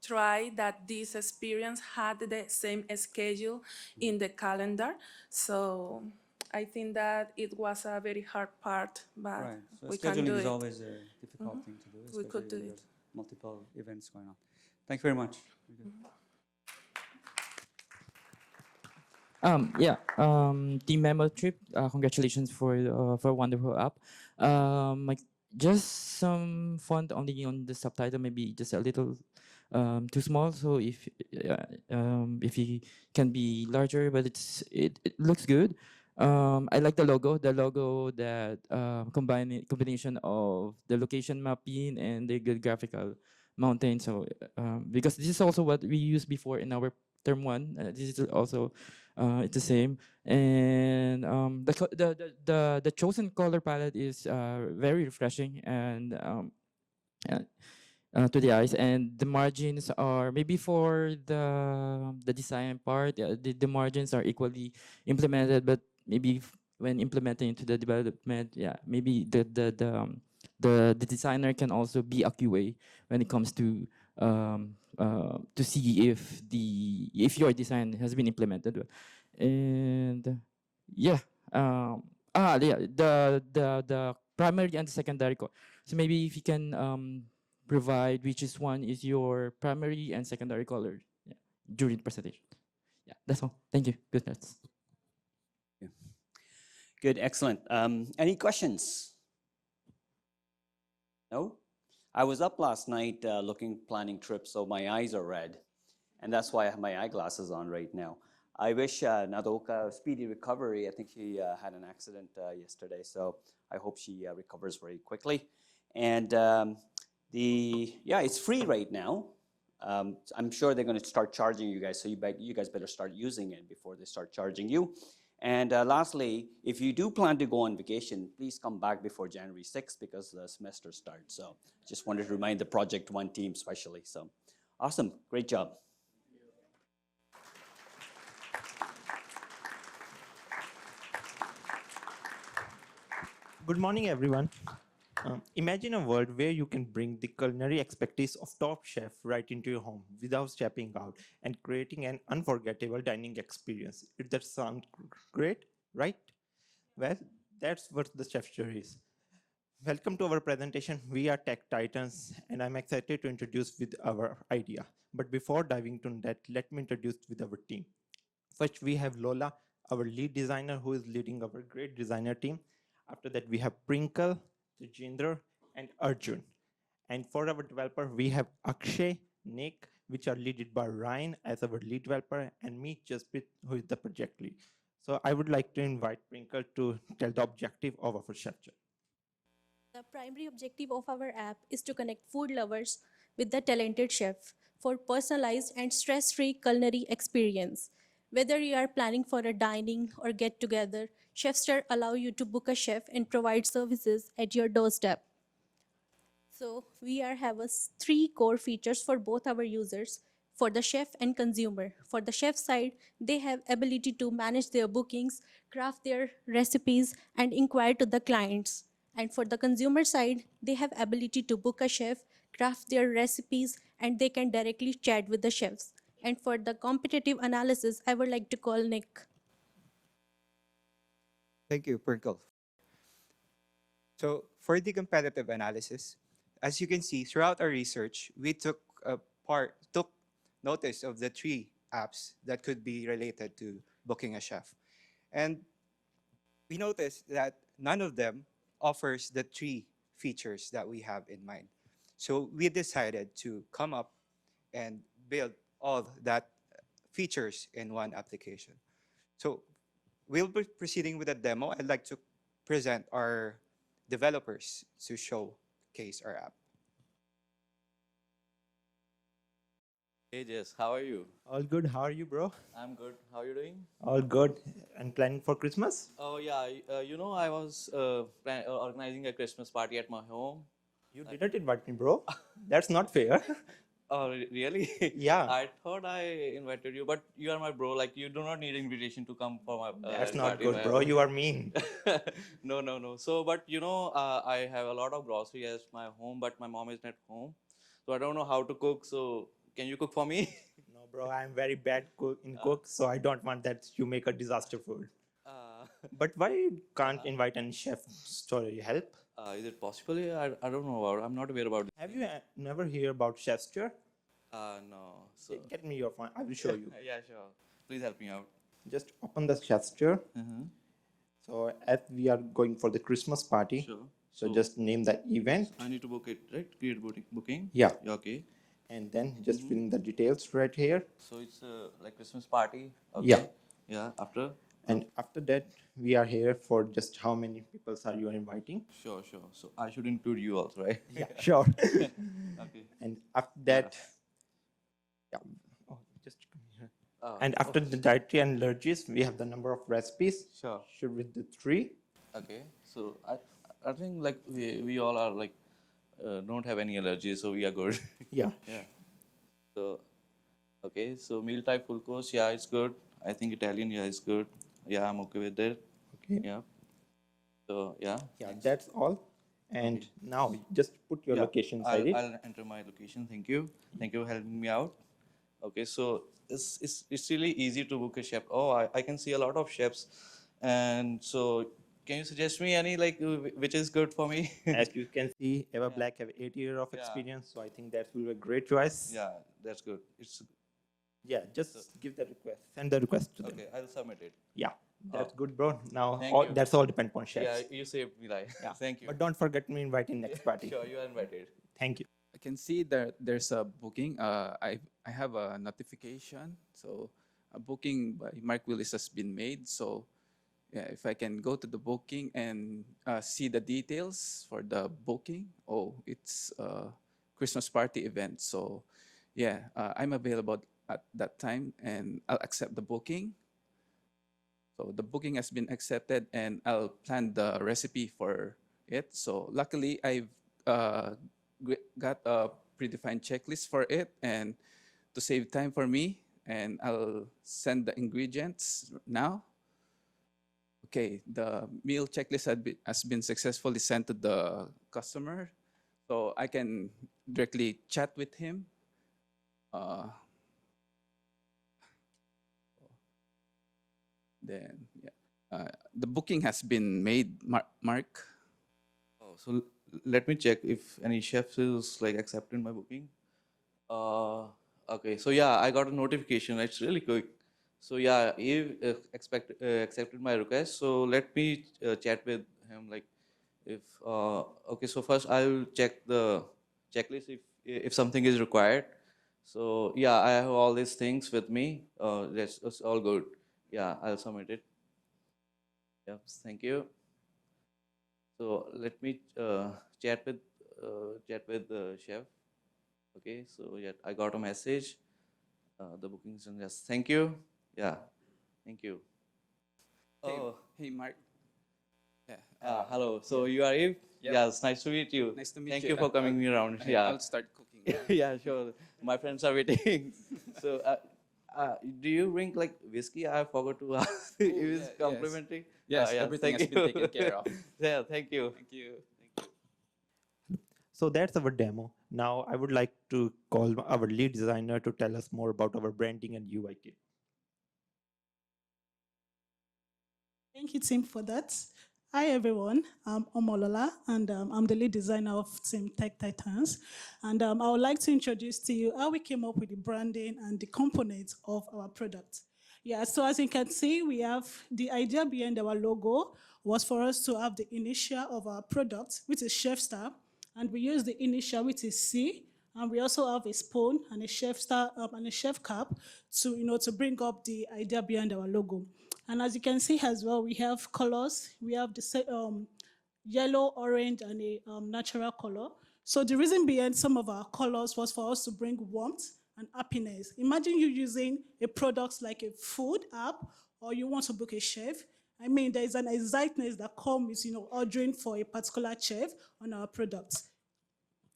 try that this experience had the same schedule in the calendar. So I think that it was a very hard part, but Right. So we can do scheduling it. is always a difficult thing to do. We could do especially when it. there's multiple events going on. Thank you very much. Team Memotrip, congratulations for a wonderful app. Just some font only on the subtitle, maybe just a little too small. So if it can be larger, but it looks good. I like the logo that combination of the location mapping and the good graphical mountain. So because this is also what we used before in our term one. This is also it's the same, and the chosen color palette is very refreshing and to the eyes, and the margins are maybe for the design part. The margins are equally implemented, but maybe when implementing into the development, maybe the designer can also be a QA when it comes to see if your design has been implemented. And the primary and the secondary core. So maybe if you can provide which is one is your primary and secondary color during the presentation. Yeah, that's all. Thank you. Good notes. Good, excellent. Any questions? No? I was up last night planning trips, so my eyes are red. And that's why I have my eyeglasses on right now. I wish Nadoka a speedy recovery. I think she had an accident yesterday, so I hope she recovers very quickly. And it's free right now. I'm sure they're going to start charging you guys, so you guys better start using it before they start charging you. And lastly, if you do plan to go on vacation, please come back before January 6th because the semester starts. So just wanted to remind the Project One team especially. So awesome, great job. Good morning, everyone. Imagine a world where you can bring the culinary expertise of top chef right into your home without stepping out and creating an unforgettable dining experience. If that sounds great, right? Well, that's what the Chefster is. Welcome to our presentation. We are Tech Titans, and I'm excited to introduce with our idea. But before diving into that, let me introduce with our team. First, we have Lola, our lead designer, who is leading our great designer team. After that, we have Prinkle, Tejinder, and Arjun. And for our developer, we have Akshay, Nick, which are led by Ryan as our lead developer, and me, Jasprit, who is the project lead. So I would like to invite Prinkle to tell the objective of our Chefster. The primary objective of our app is to connect food lovers with the talented chef for personalized and stress-free culinary experience. Whether you are planning for a dining or get-together, Chefster allows you to book a chef and provide services at your doorstep. So we have 3 core features for both our users, for the chef and consumer. For the chef side, they have ability to manage their bookings, craft their recipes, and inquire to the clients. And for the consumer side, they have ability to book a chef, craft their recipes, and they can directly chat with the chefs. And for the competitive analysis, I would like to call Nick. Thank you, Purkle. So for the competitive analysis, as you can see throughout our research, we took notice of the 3 apps that could be related to booking a chef. And we noticed that none of them offers the 3 features that we have in mind. So we decided to come up and build all that features in one application. So we'll be proceeding with a demo. I'd like to present our developers to showcase our app. Hey Jess, how are you? All good. How are you, bro? I'm good. How are you doing? All good. And planning for Christmas? Oh yeah, I was organizing a Christmas party at my home. You didn't invite me, bro. That's not fair. Oh really? Yeah. I thought I invited you, but you are my bro. Like you do not need invitation to come for my. That's not party, good, man. bro. You are mean. No. So, but I have a lot of grocery at my home, but my mom is not home, so I don't know how to cook. So, can you cook for me? No, bro. I'm very bad cook, so I don't want that you make a disaster food. But why you can't invite any chef to help? Is it possible? I don't know about. I'm not aware about. Have you never heard about Chefster? No. So Get me your phone. I will show you. yeah, sure. Please help me out. Just open the Chefster. So as we are going for the Christmas party, Sure. so just name the event. I need to book it, right? Create booking. Yeah. Okay. And then just fill in the details right here. So it's like Christmas party. Okay. Yeah. Yeah. After. And after that, we are here for just how many people are you inviting? Sure. So I should include you also, right? Yeah, sure. Okay. And after that, yeah. Oh, just come here. And after the dietary and allergies, we have the number of recipes. Sure. Should with the 3. Okay. So I think like we all are like don't have any allergies, so we are good. Yeah. Yeah. So okay. So meal type full course, yeah, it's good. I think Italian, yeah, it's good. Yeah, I'm okay with that. Okay. Yeah. So yeah. Yeah, that's all. And now just put your location inside it. I'll enter my location. Thank you. Thank you for helping me out. Okay, so it's really easy to book a chef. Oh, I can see a lot of chefs, and so can you suggest me any like which is good for me? As you can see, Eva Black have 8 years of experience, so I think that will be a great choice. Yeah, that's good. Yeah, just give the request. Send the request to them. Okay, I'll submit it. Yeah, that's good, bro. Now Thank all, you. that's all depend on chefs. Yeah, you saved me life. Yeah. Thank you. But don't forget me inviting next party. Sure, you are invited. Thank you. I can see that there's a booking. I have a notification. So a booking by Mark Willis has been made. So yeah, if I can go to the booking and see the details for the booking. Oh, it's a Christmas party event. So yeah, I'm available at that time and I'll accept the booking. So the booking has been accepted and I'll plan the recipe for it. So luckily I've got a predefined checklist for it and to save time for me, and I'll send the ingredients now. Okay, the meal checklist has been successfully sent to the customer, so I can directly chat with him. Then yeah, the booking has been made, Mark. Oh, so let me check if any chefs is like accepting my booking. Okay, so yeah, I got a notification. It's really quick. So yeah, he accepted my request. So let me chat with him. Like, if okay, so first I'll check the checklist if something is required. So yeah, I have all these things with me. That's all good. Yeah, I'll submit it. Yep, thank you. So let me chat with the chef. Okay, so yeah, I got a message. The bookings and yes, thank you. Yeah, thank you. Hey, Oh, hey Mark. Yeah. hello. So you are Eve? Yeah, it's nice to meet you. Nice to meet Thank you. you for coming me around. Yeah. I'll start cooking. Yeah, sure. My friends are waiting. So, do you drink like whiskey? I forgot to ask. It is yes. complimentary. Yes, Yeah, everything thank has been you. taken care of. Yeah, thank you. Thank you. So that's our demo. Now I would like to call our lead designer to tell us more about our branding and UI kit. Thank you, team, for that. Hi, everyone. I'm Omolola, and I'm the lead designer of Team Tech Titans. And I would like to introduce to you how we came up with the branding and the components of our product. Yeah, so as you can see, we have the idea behind our logo was for us to have the initial of our product, which is Chefster, and we use the initial, which is C, and we also have a spoon and a Chefster and a chef cap to bring up the idea behind our logo. And as you can see as well, we have colors. We have the yellow, orange, and a natural color. So the reason behind some of our colors was for us to bring warmth and happiness. Imagine you using a product like a food app, or you want to book a chef. I mean, there is an excitement that comes with ordering for a particular chef on our products.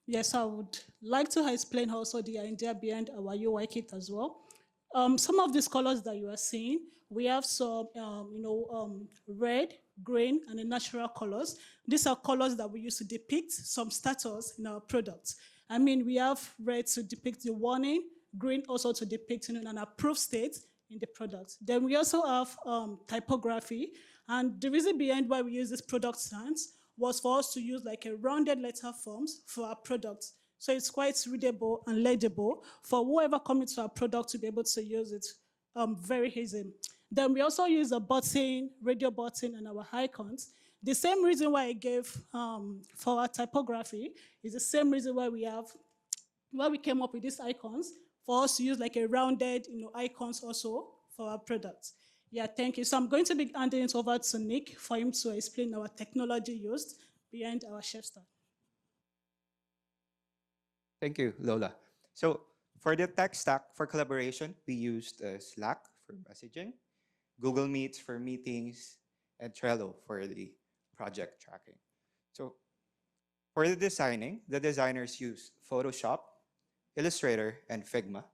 Yes, I would like to explain also the idea behind our UI kit as well. Some of these colors that you are seeing, we have some, red, green, and the natural colors. These are colors that we use to depict some status in our products. I mean, we have red to depict the warning, green also to depict an approved state in the product. Then we also have typography. And the reason behind why we use this product stance was for us to use like a rounded letter forms for our products. So it's quite readable and legible for whoever comes to our product to be able to use it very easy. Then we also use a button, radio button, and our icons. The same reason why I gave for our typography is the same reason why we came up with these icons for us to use like a rounded icons also for our products. Yeah, thank you. So I'm going to be handing it over to Nick for him to explain our technology used behind our Chefster. Thank you, Lola. So for the tech stack for collaboration, we used Slack for messaging, Google Meets for meetings, and Trello for the project tracking. So for the designing, the designers use Photoshop, Illustrator, and Figma.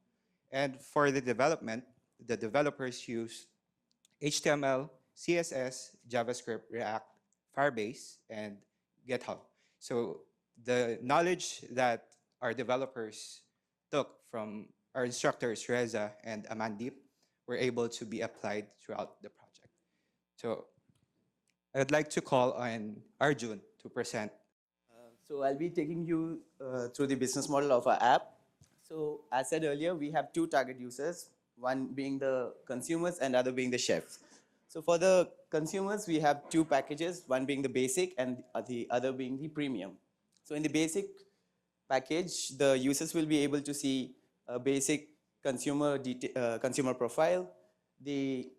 And for the development, the developers use HTML, CSS, JavaScript, React, Firebase, and GitHub. So the knowledge that our developers took from our instructors, Reza and Amandeep, were able to be applied throughout the project. So I'd like to call on Arjun to present. So I'll be taking you through the business model of our app. So as said earlier, we have two target users, one being the consumers and other being the chefs. So for the consumers, we have two packages, one being the basic and the other being the premium. So in the basic package, the users will be able to see a basic consumer profile. The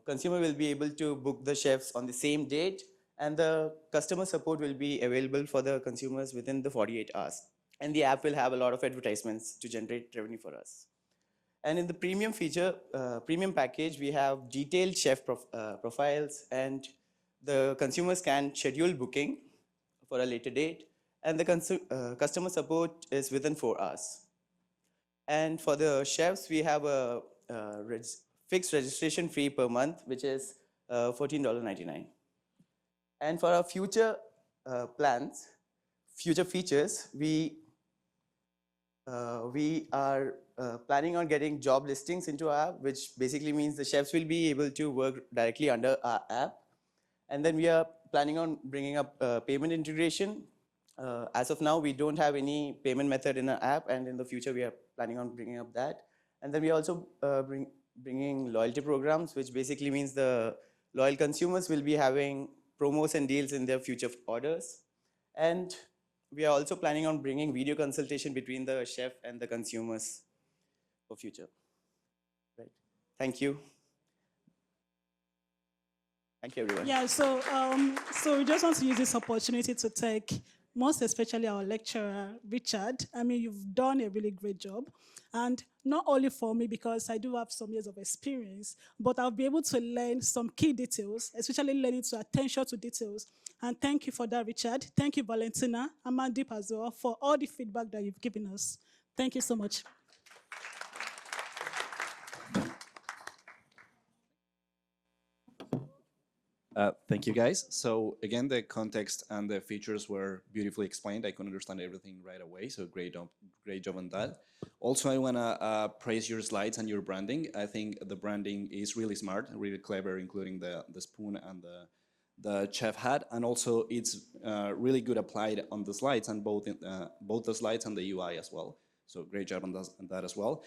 consumer will be able to book the chefs on the same date, and the customer support will be available for the consumers within the 48 hours. And the app will have a lot of advertisements to generate revenue for us. And in the premium feature, premium package, we have detailed chef profiles, and the consumers can schedule booking for a later date, and the customer support is within 4 hours. And for the chefs, we have a fixed registration fee per month, which is $14.99. And for our future plans, future features, we are planning on getting job listings into our app, which basically means the chefs will be able to work directly under our app. And then we are planning on bringing up payment integration. As of now, we don't have any payment method in our app, and in the future, we are planning on bringing up that. And then we are also bringing loyalty programs, which basically means the loyal consumers will be having promos and deals in their future orders. And we are also planning on bringing video consultation between the chef and the consumers for future. Right. Thank you. Thank you, everyone. Yeah, so we just want to use this opportunity to thank most especially our lecturer, Richard. I mean, you've done a really great job. And not only for me, because I do have some years of experience, but I'll be able to learn some key details, especially learning to attention to details. And thank you for that, Richard. Thank you, Valentina, Amandeep as well, for all the feedback that you've given us. Thank you so much. Thank you, guys. So again, the context and the features were beautifully explained. I could understand everything right away, so great job on that. Also, I want to praise your slides and your branding. I think the branding is really smart, really clever, including the spoon and the chef hat, and also it's really good applied on the slides, and both the slides and the UI as well. So great job on that as well.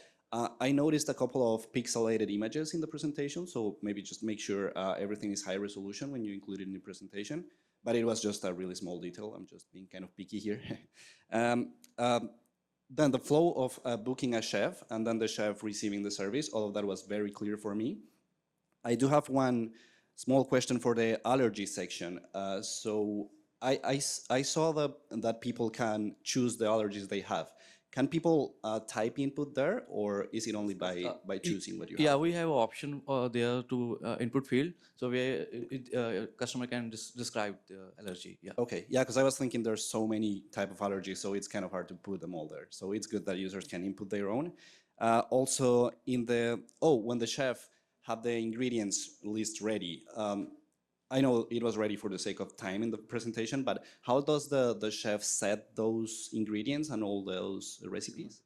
I noticed a couple of pixelated images in the presentation, so maybe just make sure everything is high resolution when you include it in the presentation, but it was just a really small detail. I'm just being kind of picky here. Then the flow of booking a chef and then the chef receiving the service, all of that was very clear for me. I do have one small question for the allergy section. So I saw that people can choose the allergies they have. Can people type input there, or is it only by choosing what you have? Yeah, we have an option there to input field, so where customer can describe the allergy. Yeah. Okay, yeah, because I was thinking there's so many type of allergies, so it's kind of hard to put them all there. So it's good that users can input their own. Also, when the chef had the ingredients list ready, I know it was ready for the sake of time in the presentation, but how does the chef set those ingredients and all those recipes?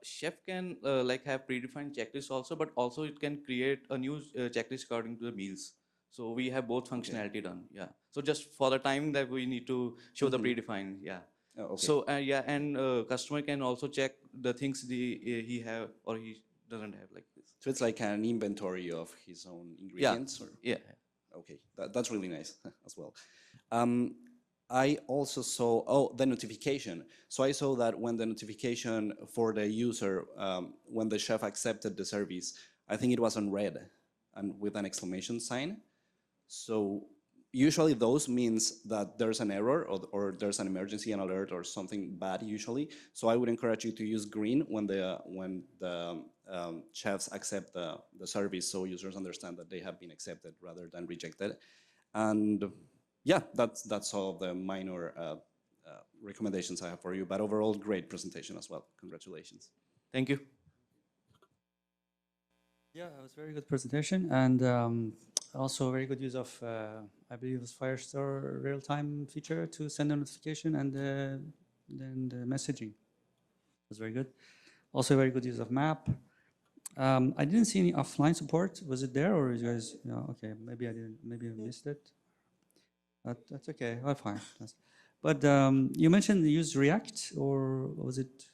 Chef can like have predefined checklists also, but also it can create a new checklist according to the meals. So we have both functionality done. Yeah. So just for the time that we need to show the predefined. Yeah. Oh, okay. So yeah, and customer can also check the things he have or he doesn't have like this. So it's like an inventory of his own ingredients? Yeah. Or? Yeah. Okay, that's really nice as well. I also saw, the notification. So I saw that when the notification for the user, when the chef accepted the service, I think it was on red and with an exclamation sign. So usually those means that there's an error or there's an emergency, an alert or something bad usually. So I would encourage you to use green when the chefs accept the service, so users understand that they have been accepted rather than rejected. And yeah, that's all of the minor recommendations I have for you, but overall great presentation as well. Congratulations. Thank you. Yeah, it was a very good presentation, and also very good use of, I believe it was Firestore real-time feature to send a notification and then the messaging. It was very good. Also very good use of map. I didn't see any offline support. Was it there, or you guys? No, okay, maybe I didn't. Maybe I missed it. That's okay. Oh, fine. But you mentioned you used React, or was it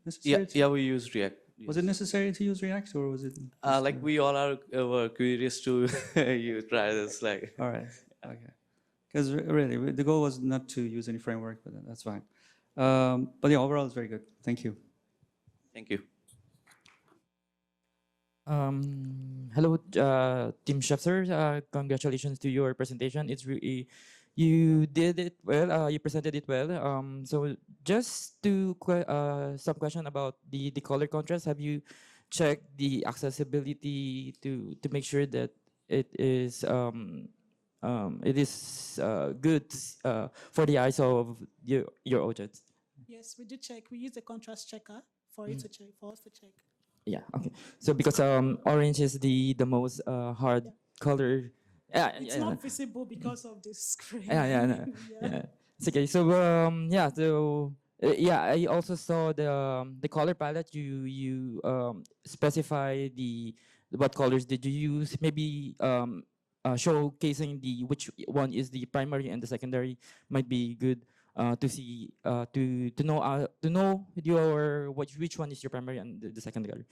necessary? Yeah, we use React. Yes. Was it necessary to use React, or was it? Like we all are were curious to you try this. Like. All right. Okay. Because really, the goal was not to use any framework, but that's fine. But yeah, overall, it's very good. Thank you. Thank you. Hello, Team Chefster. Congratulations to your presentation. It's really, you did it well. You presented it well. So just to some question about the color contrast. Have you checked the accessibility to make sure that it is good for the eyes of your audience? Yes, we do check. We use a contrast checker for it to check, for us to check. Yeah. Okay. So because orange is the most hard color. Yeah. It's not visible because of the screen. Yeah. It's okay. So yeah. So yeah, I also saw the color palette. You specify what colors did you use? Maybe showcasing which one is the primary and the secondary might be good. To see to know which one is your primary and the secondary.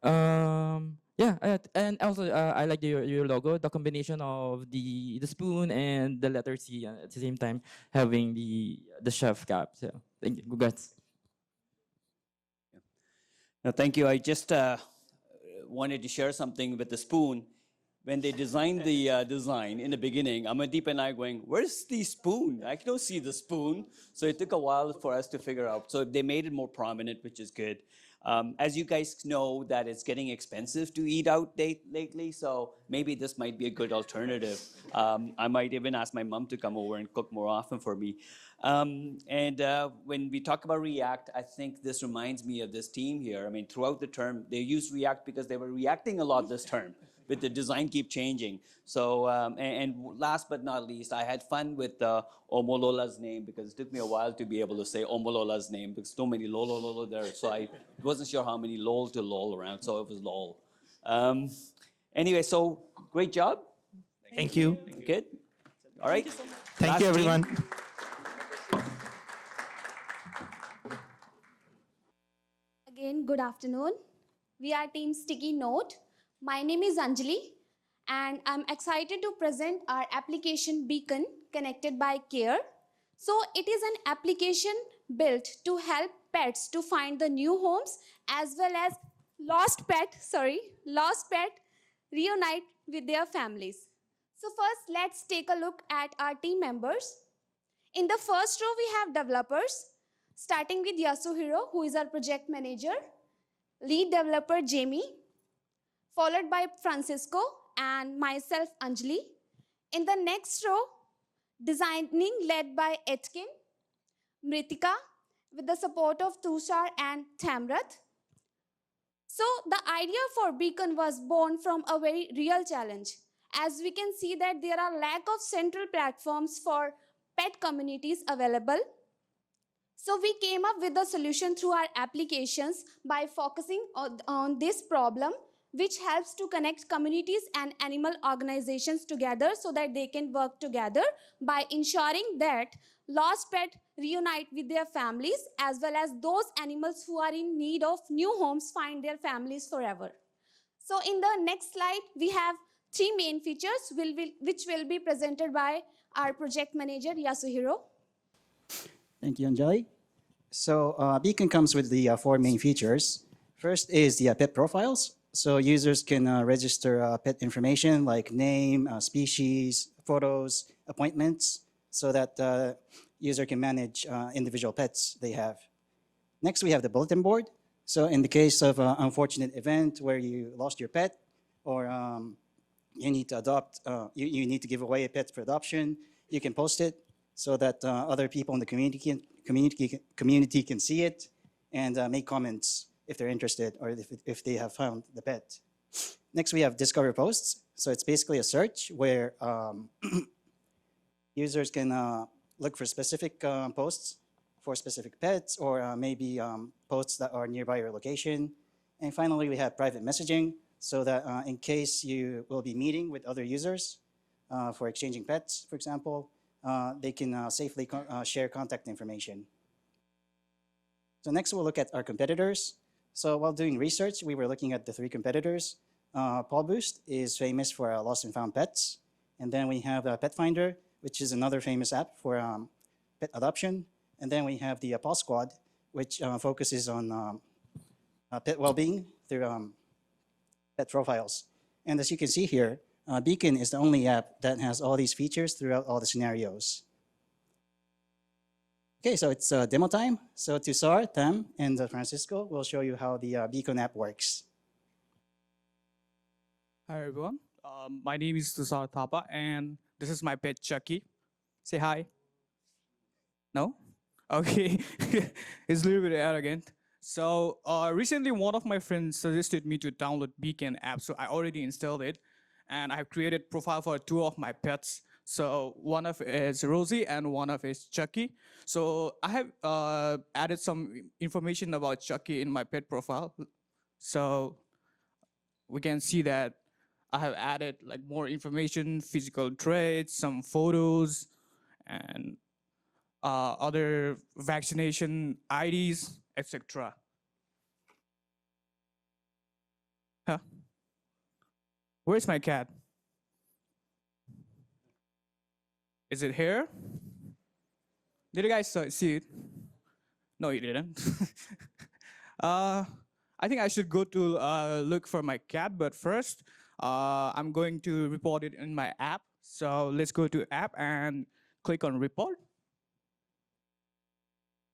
Yeah, and also I like your logo, the combination of the spoon and the letter C, and at the same time having the chef cap. So thank you, congrats. No, thank you. I just wanted to share something with the spoon. when they designed the design in the beginning, Amandeep and I going, where's the spoon? I don't see the spoon. So it took a while for us to figure out. So they made it more prominent, which is good. As you guys know, that it's getting expensive to eat out lately, so maybe this might be a good alternative. I might even ask my mom to come over and cook more often for me. When we talk about React, I think this reminds me of this team here. I mean, throughout the term, they used React because they were reacting a lot this term. But the design keep changing. So, and last but not least, I had fun with Omolola's name because it took me a while to be able to say Omolola's name because so many lolo there. So I wasn't sure how many lol to lol around, so it was lol. Anyway, so great job. Thank you. Good. All right. Thank you, everyone. Again, good afternoon. We are Team Sticky Note. My name is Anjali, and I'm excited to present our application Beacon connected by Care. So it is an application built to help pets to find the new homes as well as lost pet reunite with their families. So first, let's take a look at our team members. In the first row, we have developers, starting with Yasuhiro, who is our project manager, lead developer Jamie, followed by Francisco and myself, Anjali. In the next row, designing led by Etkin, Mritika, with the support of Tushar and Tamrat. So the idea for Beacon was born from a very real challenge. As we can see that there are lack of central platforms for pet communities available. So we came up with a solution through our applications by focusing on this problem, which helps to connect communities and animal organizations together so that they can work together by ensuring that lost pets reunite with their families as well as those animals who are in need of new homes find their families forever. So in the next slide, we have three main features which will be presented by our project manager, Yasuhiro. Thank you, Anjali. So Beacon comes with the four main features. First is the pet profiles. So users can register pet information like name, species, photos, appointments, so that user can manage individual pets they have. Next, we have the bulletin board. So in the case of an unfortunate event where you lost your pet or you need to adopt, you need to give away a pet for adoption, you can post it so that other people in the community can see it and make comments if they're interested or if they have found the pet. Next, we have discover posts. So it's basically a search where users can look for specific posts for specific pets or maybe posts that are nearby your location. And finally, we have private messaging so that in case you will be meeting with other users for exchanging pets, for example, they can safely share contact information. So next, we'll look at our competitors. So while doing research, we were looking at the three competitors. PawBoost is famous for lost and found pets. And then we have Pet Finder, which is another famous app for pet adoption. And then we have the Paw Squad, which focuses on pet well-being through pet profiles. And as you can see here, Beacon is the only app that has all these features throughout all the scenarios. Okay, so it's demo time. So Tushar, Tam, and Francisco will show you how the Beacon app works. Hi, everyone. My name is Tushar Thapa, and this is my pet, Chucky. Say hi. No? Okay. It's a little bit arrogant. So recently, one of my friends suggested me to download Beacon app, so I already installed it. And I've created profile for two of my pets. So one of it is Rosie and one of it is Chucky. So I have added some information about Chucky in my pet profile. So we can see that I have added like more information, physical traits, some photos, and other vaccination IDs, etc. Huh? Where's my cat? Is it here? Did you guys see it? No, you didn't. I think I should go to look for my cat, but first, I'm going to report it in my app. So let's go to app and click on report.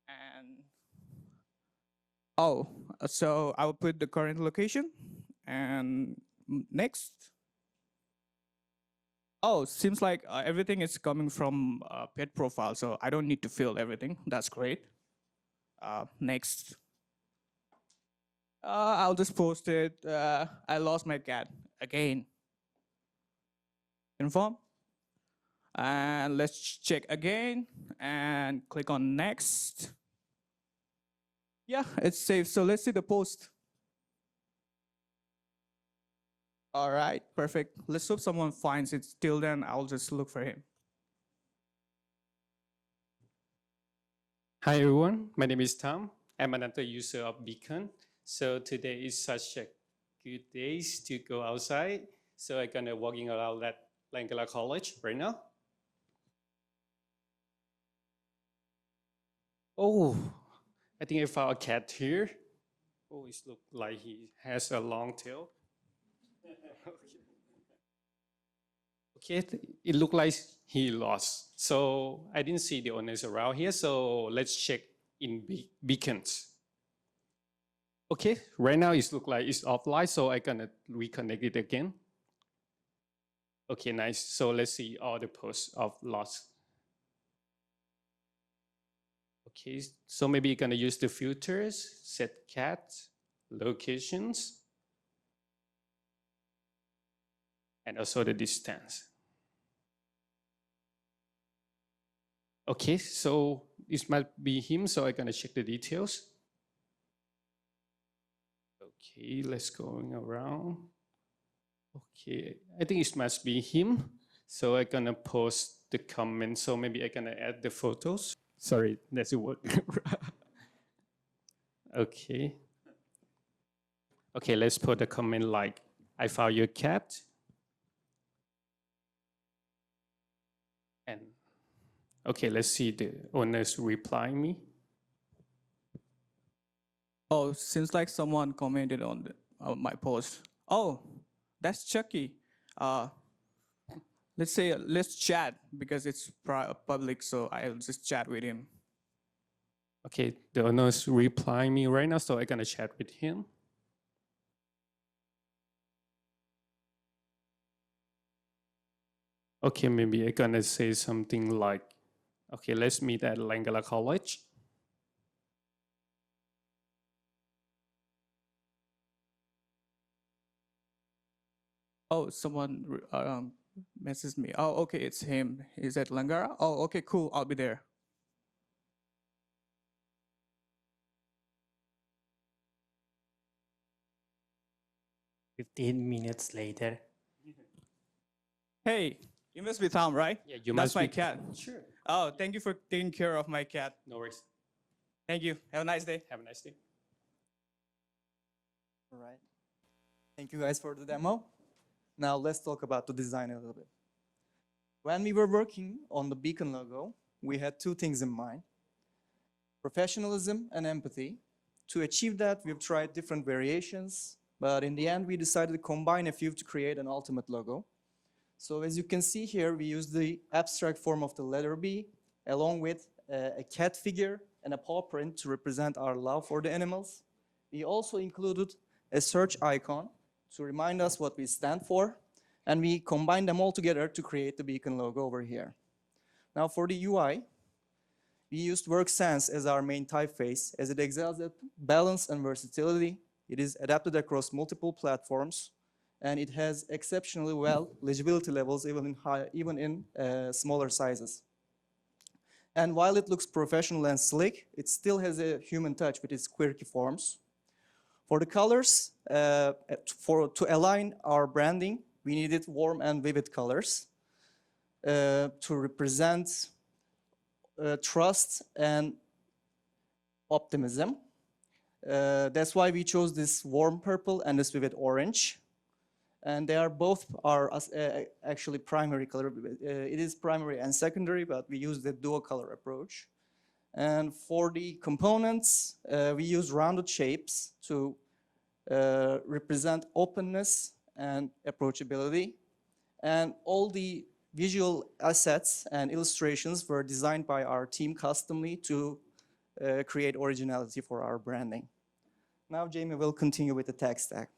And so I will put the current location and next. Oh, seems like everything is coming from pet profile, so I don't need to fill everything. That's great. Next. I'll just post it. I lost my cat again. Confirm. And let's check again and click on next. Yeah, it's safe. So let's see the post. All right, perfect. Let's hope someone finds it. Till then, I'll just look for him. Hi everyone, my name is Tom. I'm another user of Beacon. So today is such a good day to go outside. So I'm gonna walking around that Langala College right now. Oh, I think I found a cat here. Oh, it looks like he has a long tail. Okay, it looked like he lost. So I didn't see the owners around here. So let's check in beacons. Okay, right now it looks like it's offline. So I'm gonna reconnect it again. Okay, nice. So let's see all the posts of lost. Okay, so maybe you're gonna use the filters, set cat, locations, and also the distance. Okay, so this might be him, so I'm gonna check the details. Okay, let's going around. Okay, I think it must be him. So I'm gonna post the comment. So maybe I'm gonna add the photos. Sorry, that's the word. Okay. Okay, let's put a comment like, I found your cat. And okay, let's see the owners reply me. Oh, seems like someone commented on my post. Oh, that's Chucky. Let's chat because it's public, so I'll just chat with him. Okay, the owners reply me right now, so I'm gonna chat with him. Okay, maybe I'm gonna say something like, okay, let's meet at Langala College. Oh, someone messaged me. Oh, okay, it's him. He's at Langara. Oh, okay, cool. I'll be there. Minutes later. Hey, you must be Tom, right? Yeah, you That's must my be. cat. Sure. Oh, thank you for taking care of my cat. No worries. Thank you. Have a nice day. Have a nice day. All right. Thank you guys for the demo. Now let's talk about the design a little bit. When we were working on the beacon logo, we had two things in mind: professionalism and empathy. To achieve that, we've tried different variations, but in the end, we decided to combine a few to create an ultimate logo. So as you can see here, we use the abstract form of the letter B, along with a cat figure and a paw print to represent our love for the animals. We also included a search icon to remind us what we stand for, and we combined them all together to create the beacon logo over here. Now for the UI, we used WorkSense as our main typeface, as it excels at balance and versatility. It is adapted across multiple platforms, and it has exceptionally well legibility levels, even in smaller sizes. And while it looks professional and slick, it still has a human touch with its quirky forms. For the colors, to align our branding, we needed warm and vivid colors to represent trust and optimism. That's why we chose this warm purple and this vivid orange. And they are both actually primary color. It is primary and secondary, but we use the dual color approach. And for the components, we use rounded shapes to represent openness and approachability. And all the visual assets and illustrations were designed by our team customly to create originality for our branding. Now Jamie will continue with the tech stack.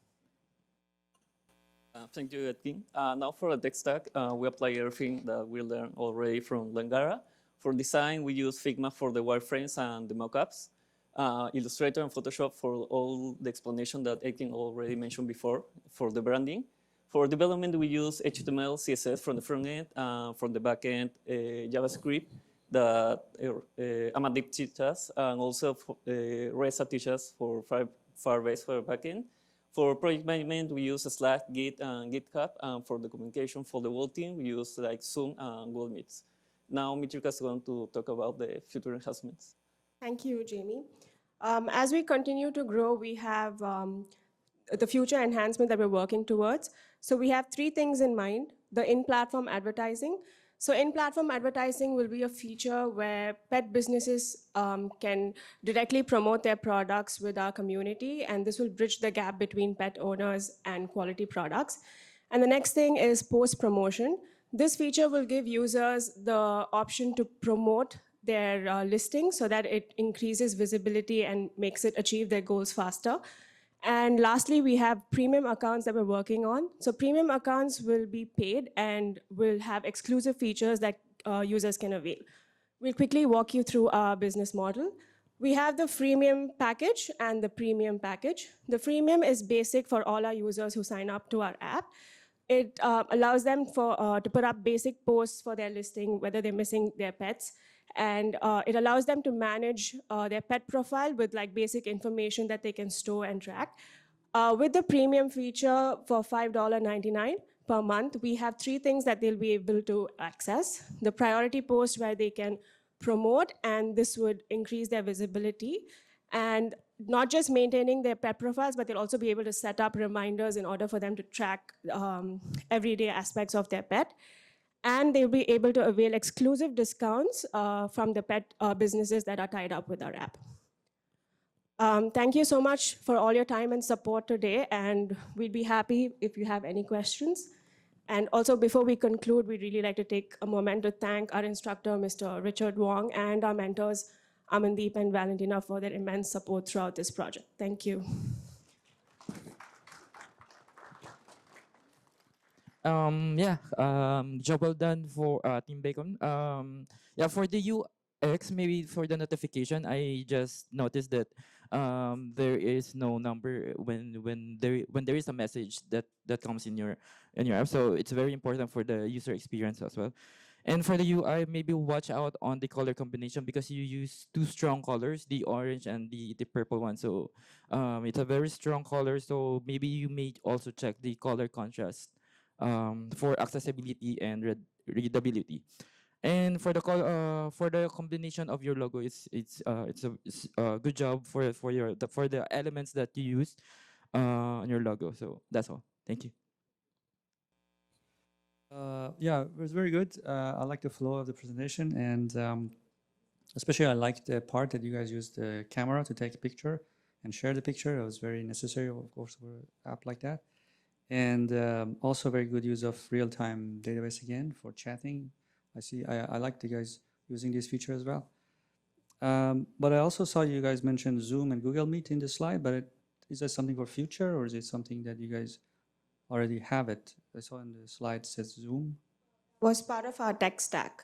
Thank you, Edkin. Now for the tech stack, we apply everything that we learned already from Langara. For design, we use Figma for the wireframes and the mockups, Illustrator and Photoshop for all the explanation that Edkin already mentioned before for the branding. For development, we use HTML, CSS from the front end, from the back end, JavaScript that Amandeep teaches us, and also Reza teaches for Firebase for the back end. For project management, we use Slack, Git, and GitHub. And for the communication for the whole team, we use like Zoom and Google Meets. Now, Mitrika is going to talk about the future enhancements. Thank you, Jamie. As we continue to grow, we have the future enhancement that we're working towards. So we have 3 things in mind: the in-platform advertising. So in-platform advertising will be a feature where pet businesses can directly promote their products with our community, and this will bridge the gap between pet owners and quality products. And the next thing is post-promotion. This feature will give users the option to promote their listing so that it increases visibility and makes it achieve their goals faster. And lastly, we have premium accounts that we're working on. So premium accounts will be paid and will have exclusive features that users can avail. We'll quickly walk you through our business model. We have the freemium package and the premium package. The freemium is basic for all our users who sign up to our app. It allows them to put up basic posts for their listing, whether they're missing their pets. And it allows them to manage their pet profile with like basic information that they can store and track. With the premium feature for $5.99 per month, we have 3 things that they'll be able to access. The priority post where they can promote, and this would increase their visibility. And not just maintaining their pet profiles, but they'll also be able to set up reminders in order for them to track everyday aspects of their pet. And they'll be able to avail exclusive discounts from the pet businesses that are tied up with our app. Thank you so much for all your time and support today, and we'd be happy if you have any questions. And also, before we conclude, we'd really like to take a moment to thank our instructor, Mr. Richard Wong, and our mentors, Amandeep and Valentina, for their immense support throughout this project. Thank you. Job well done for Team Bacon. Yeah, for the UX, maybe for the notification, I just noticed that there is no number when there is a message that comes in your app. So it's very important for the user experience as well. And for the UI, maybe watch out on the color combination because you use 2 strong colors, the orange and the purple one. So it's a very strong color. So maybe you may also check the color contrast for accessibility and readability. And for the combination of your logo, it's a good job for the elements that you use on your logo. So that's all. Thank you. Yeah, it was very good. I like the flow of the presentation, and especially I liked the part that you guys used the camera to take a picture and share the picture. It was very necessary, of course, for an app like that. And also very good use of real-time database again for chatting. I like you guys using this feature as well. But I also saw you guys mention Zoom and Google Meet in the slide, but is that something for future, or is it something that you guys already have it? I saw in the slide it says Zoom. Was part of our tech stack.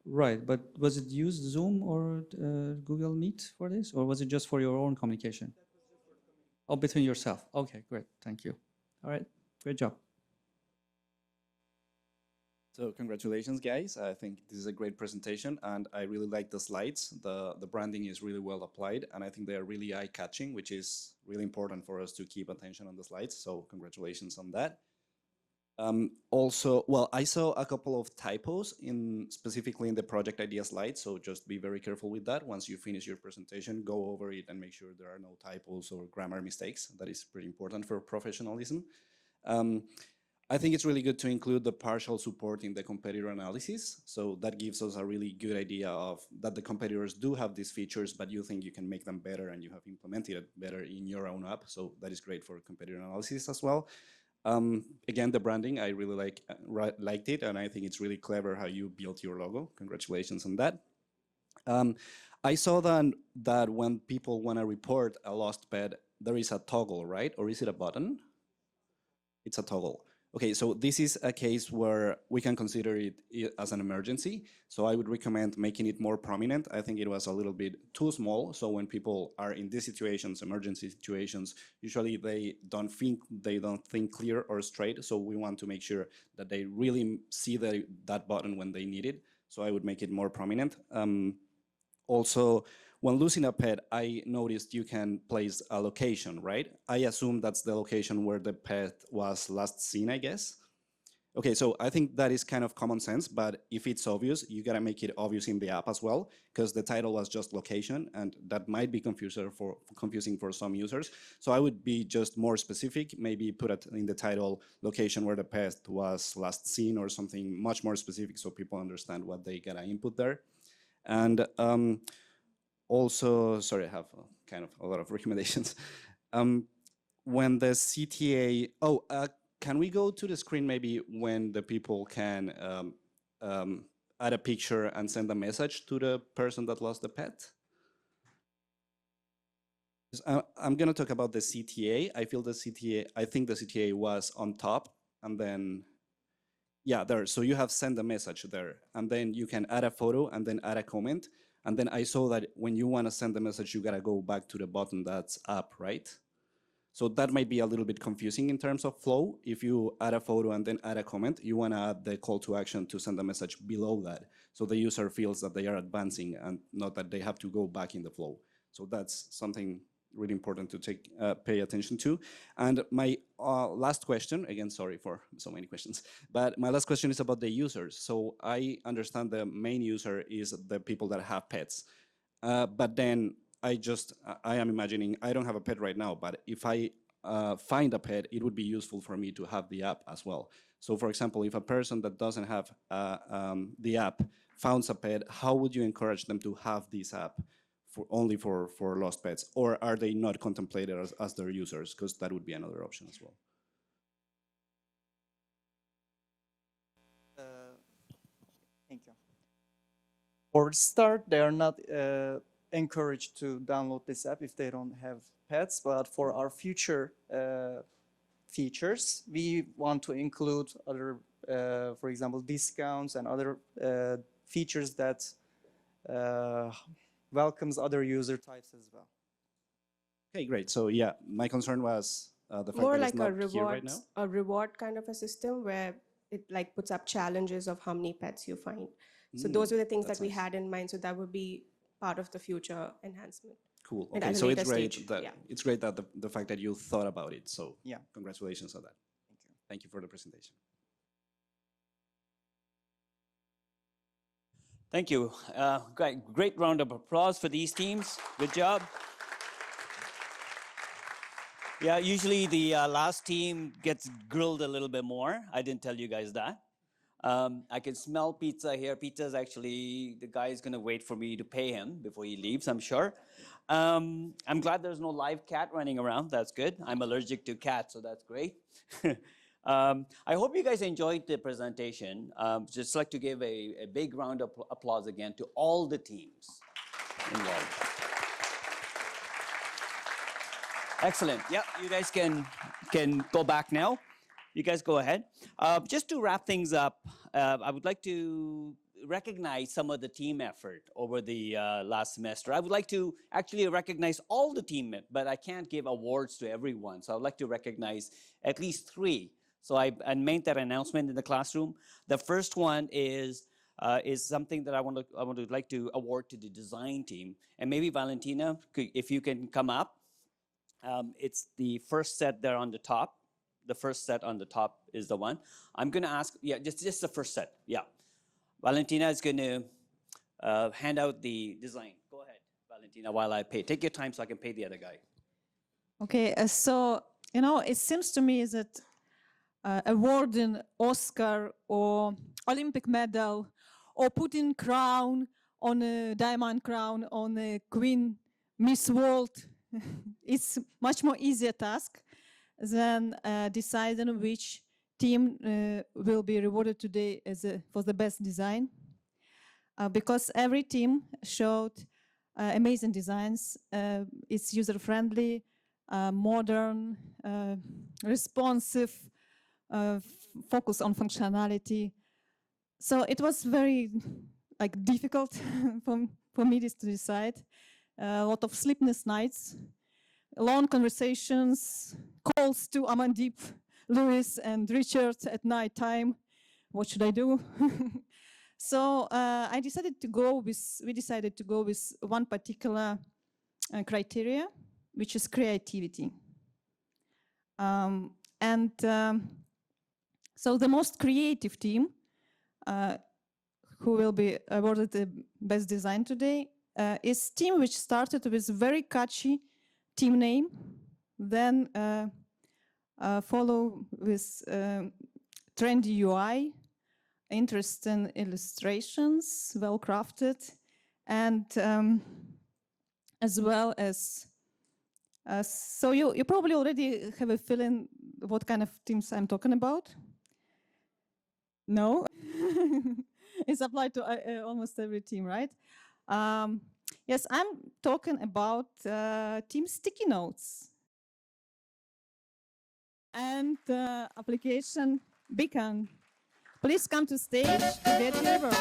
Right, but was it used Zoom or Google Meet for this, or was it just for your own communication? Oh, between yourself. Okay, great, thank you. All right, great job. So congratulations, guys. I think this is a great presentation, and I really like the slides. The branding is really well applied, and I think they are really eye-catching, which is really important for us to keep attention on the slides. So congratulations on that. Also, well, I saw a couple of typos specifically in the project idea slide, so just be very careful with that. Once you finish your presentation, go over it and make sure there are no typos or grammar mistakes. That is pretty important for professionalism. I think it's really good to include the partial support in the competitor analysis. So that gives us a really good idea of that the competitors do have these features, but you think you can make them better and you have implemented it better in your own app. So that is great for competitor analysis as well. Again, the branding, I really liked it, and I think it's really clever how you built your logo. Congratulations on that. I saw that when people want to report a lost pet, there is a toggle, right? Or is it a button? It's a toggle. Okay, so this is a case where we can consider it as an emergency. So I would recommend making it more prominent. I think it was a little bit too small. So when people are in these situations, emergency situations, usually they don't think clear or straight. So we want to make sure that they really see that button when they need it. So I would make it more prominent. Also, when losing a pet, I noticed you can place a location, right? I assume that's the location where the pet was last seen, I guess. Okay, so I think that is kind of common sense, but if it's obvious, you gotta make it obvious in the app as well, because the title was just location, and that might be confusing for some users. So I would be just more specific, maybe put it in the title, location where the pet was last seen, or something much more specific so people understand what they gotta input there. And also, sorry, I have kind of a lot of recommendations. When the CTA, can we go to the screen maybe when the people can add a picture and send a message to the person that lost the pet? I'm gonna talk about the CTA. I think the CTA was on top, and then, yeah, there. So you have send a message there, and then you can add a photo and then add a comment. And then I saw that when you want to send the message, you gotta go back to the button that's up, right? So that might be a little bit confusing in terms of flow. If you add a photo and then add a comment, you want to add the call to action to send a message below that. So the user feels that they are advancing and not that they have to go back in the flow. So that's something really important to pay attention to. And my last question, again, sorry for so many questions, but my last question is about the users. So I understand the main user is the people that have pets, but then I am imagining, I don't have a pet right now, but if I find a pet, it would be useful for me to have the app as well. So for example, if a person that doesn't have the app finds a pet, how would you encourage them to have this app only for lost pets? Or are they not contemplated as their users? Because that would be another option as well. Thank you. For the start, they are not encouraged to download this app if they don't have pets, but for our future features, we want to include other, for example, discounts and other features that welcomes other user types as well. Okay, great. So yeah, my concern was the fact More that like it's not here right now. a reward kind of a system where it like puts up challenges of how many pets you find. So those were the things that we had in mind. So that would be part of the future enhancement. Cool. And Okay, at a so later it's great stage, that yeah. it's great that the fact that you thought about it. So yeah, congratulations on that. Thank you. Thank you for the presentation. Thank you. Great round of applause for these teams. Good job. Yeah, usually the last team gets grilled a little bit more. I didn't tell you guys that. I can smell pizza here. Pizza's actually, the guy is gonna wait for me to pay him before he leaves, I'm sure. I'm glad there's no live cat running around. That's good. I'm allergic to cats, so that's great. I hope you guys enjoyed the presentation. Just like to give a big round of applause again to all the teams involved. Excellent. Yeah, you guys can go back now. You guys go ahead. Just to wrap things up, I would like to recognize some of the team effort over the last semester. I would like to actually recognize all the team, but I can't give awards to everyone. So I'd like to recognize at least 3. So I made that announcement in the classroom. The first one is something that I want to like to award to the design team. And maybe Valentina, if you can come up. It's the first set there on the top. The first set on the top is the one. I'm going to ask, yeah, just the first set. Yeah. Valentina is going to hand out the design. Go ahead, Valentina, while I pay. Take your time so I can pay the other guy. Okay, so, you know, it seems to me that awarding Oscar or Olympic medal or putting crown on a diamond crown on a Queen Miss World, it's much more easier task then deciding which team will be rewarded today for the best design. Because every team showed amazing designs. It's user-friendly, modern, responsive, focus on functionality. So it was very difficult for me to decide. A lot of sleepless nights, long conversations, calls to Amandeep, Louis, and Richard at night time. What should I do? So we decided to go with one particular criteria, which is creativity. So the most creative team who will be awarded the best design today is team which started with very catchy team name, then follow with trendy UI, interesting illustrations, well crafted, and as well as so you probably already have a feeling what kind of teams I'm talking about. No, it's applied to almost every team, right? Yes, I'm talking about Team Sticky Notes and application Beacon. Please come to stage to get your award.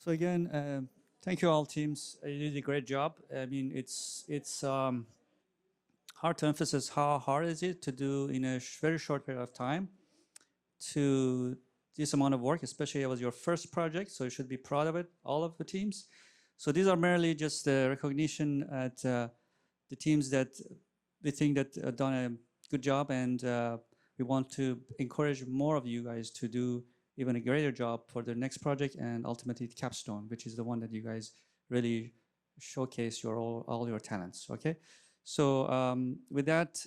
So again, thank you all teams. You did a great job. I mean, it's hard to emphasize how hard is it to do in a very short period of time to this amount of work, especially it was your first project, so you should be proud of it, all of the teams. So these are merely just the recognition at the teams that we think that done a good job, and we want to encourage more of you guys to do even a greater job for the next project and ultimately capstone, which is the one that you guys really showcase your all your talents. Okay, so with that,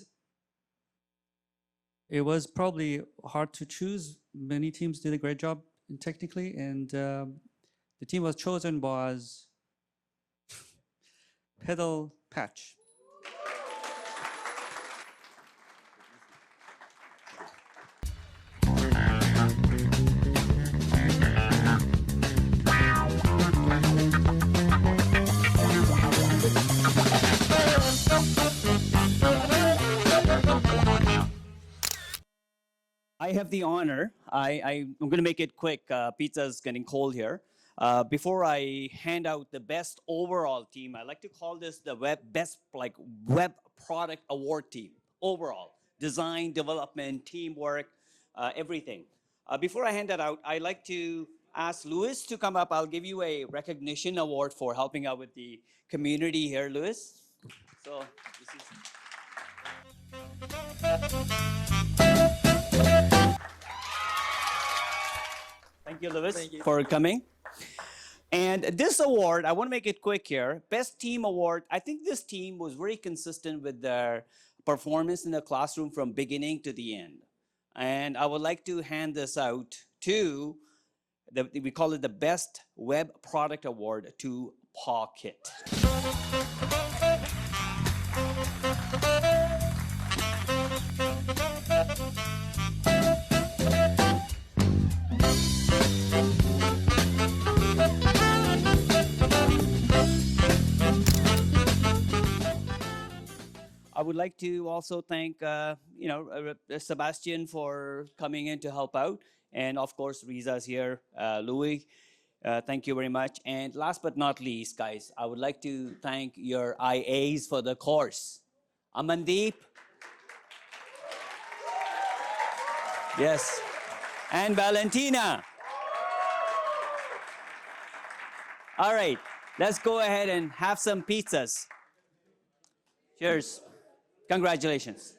it was probably hard to choose. Many teams did a great job technically, and the team was chosen was Pedal Patch. I have the honor, I'm going to make it quick, pizza's getting cold here. Before I hand out the best overall team, I like to call this the best web product award team, overall. Design, development, teamwork, everything. Before I hand that out, I like to ask Louis to come up. I'll give you a recognition award for helping out with the community here, Louis. So this is... Thank you, Louis, for coming. And this award, I want to make it quick here. Best Team Award. I think this team was very consistent with their performance in the classroom from beginning to the end. And I would like to hand this out to, we call it the Best Web Product Award to PawKit. I would like to also thank, Sebastian for coming in to help out. And of course, Reza's here, Louis, thank you very much. And last but not least, guys, I would like to thank your IAs for the course. Amandeep. Yes. And Valentina. All right, let's go ahead and have some pizzas. Cheers. Congratulations.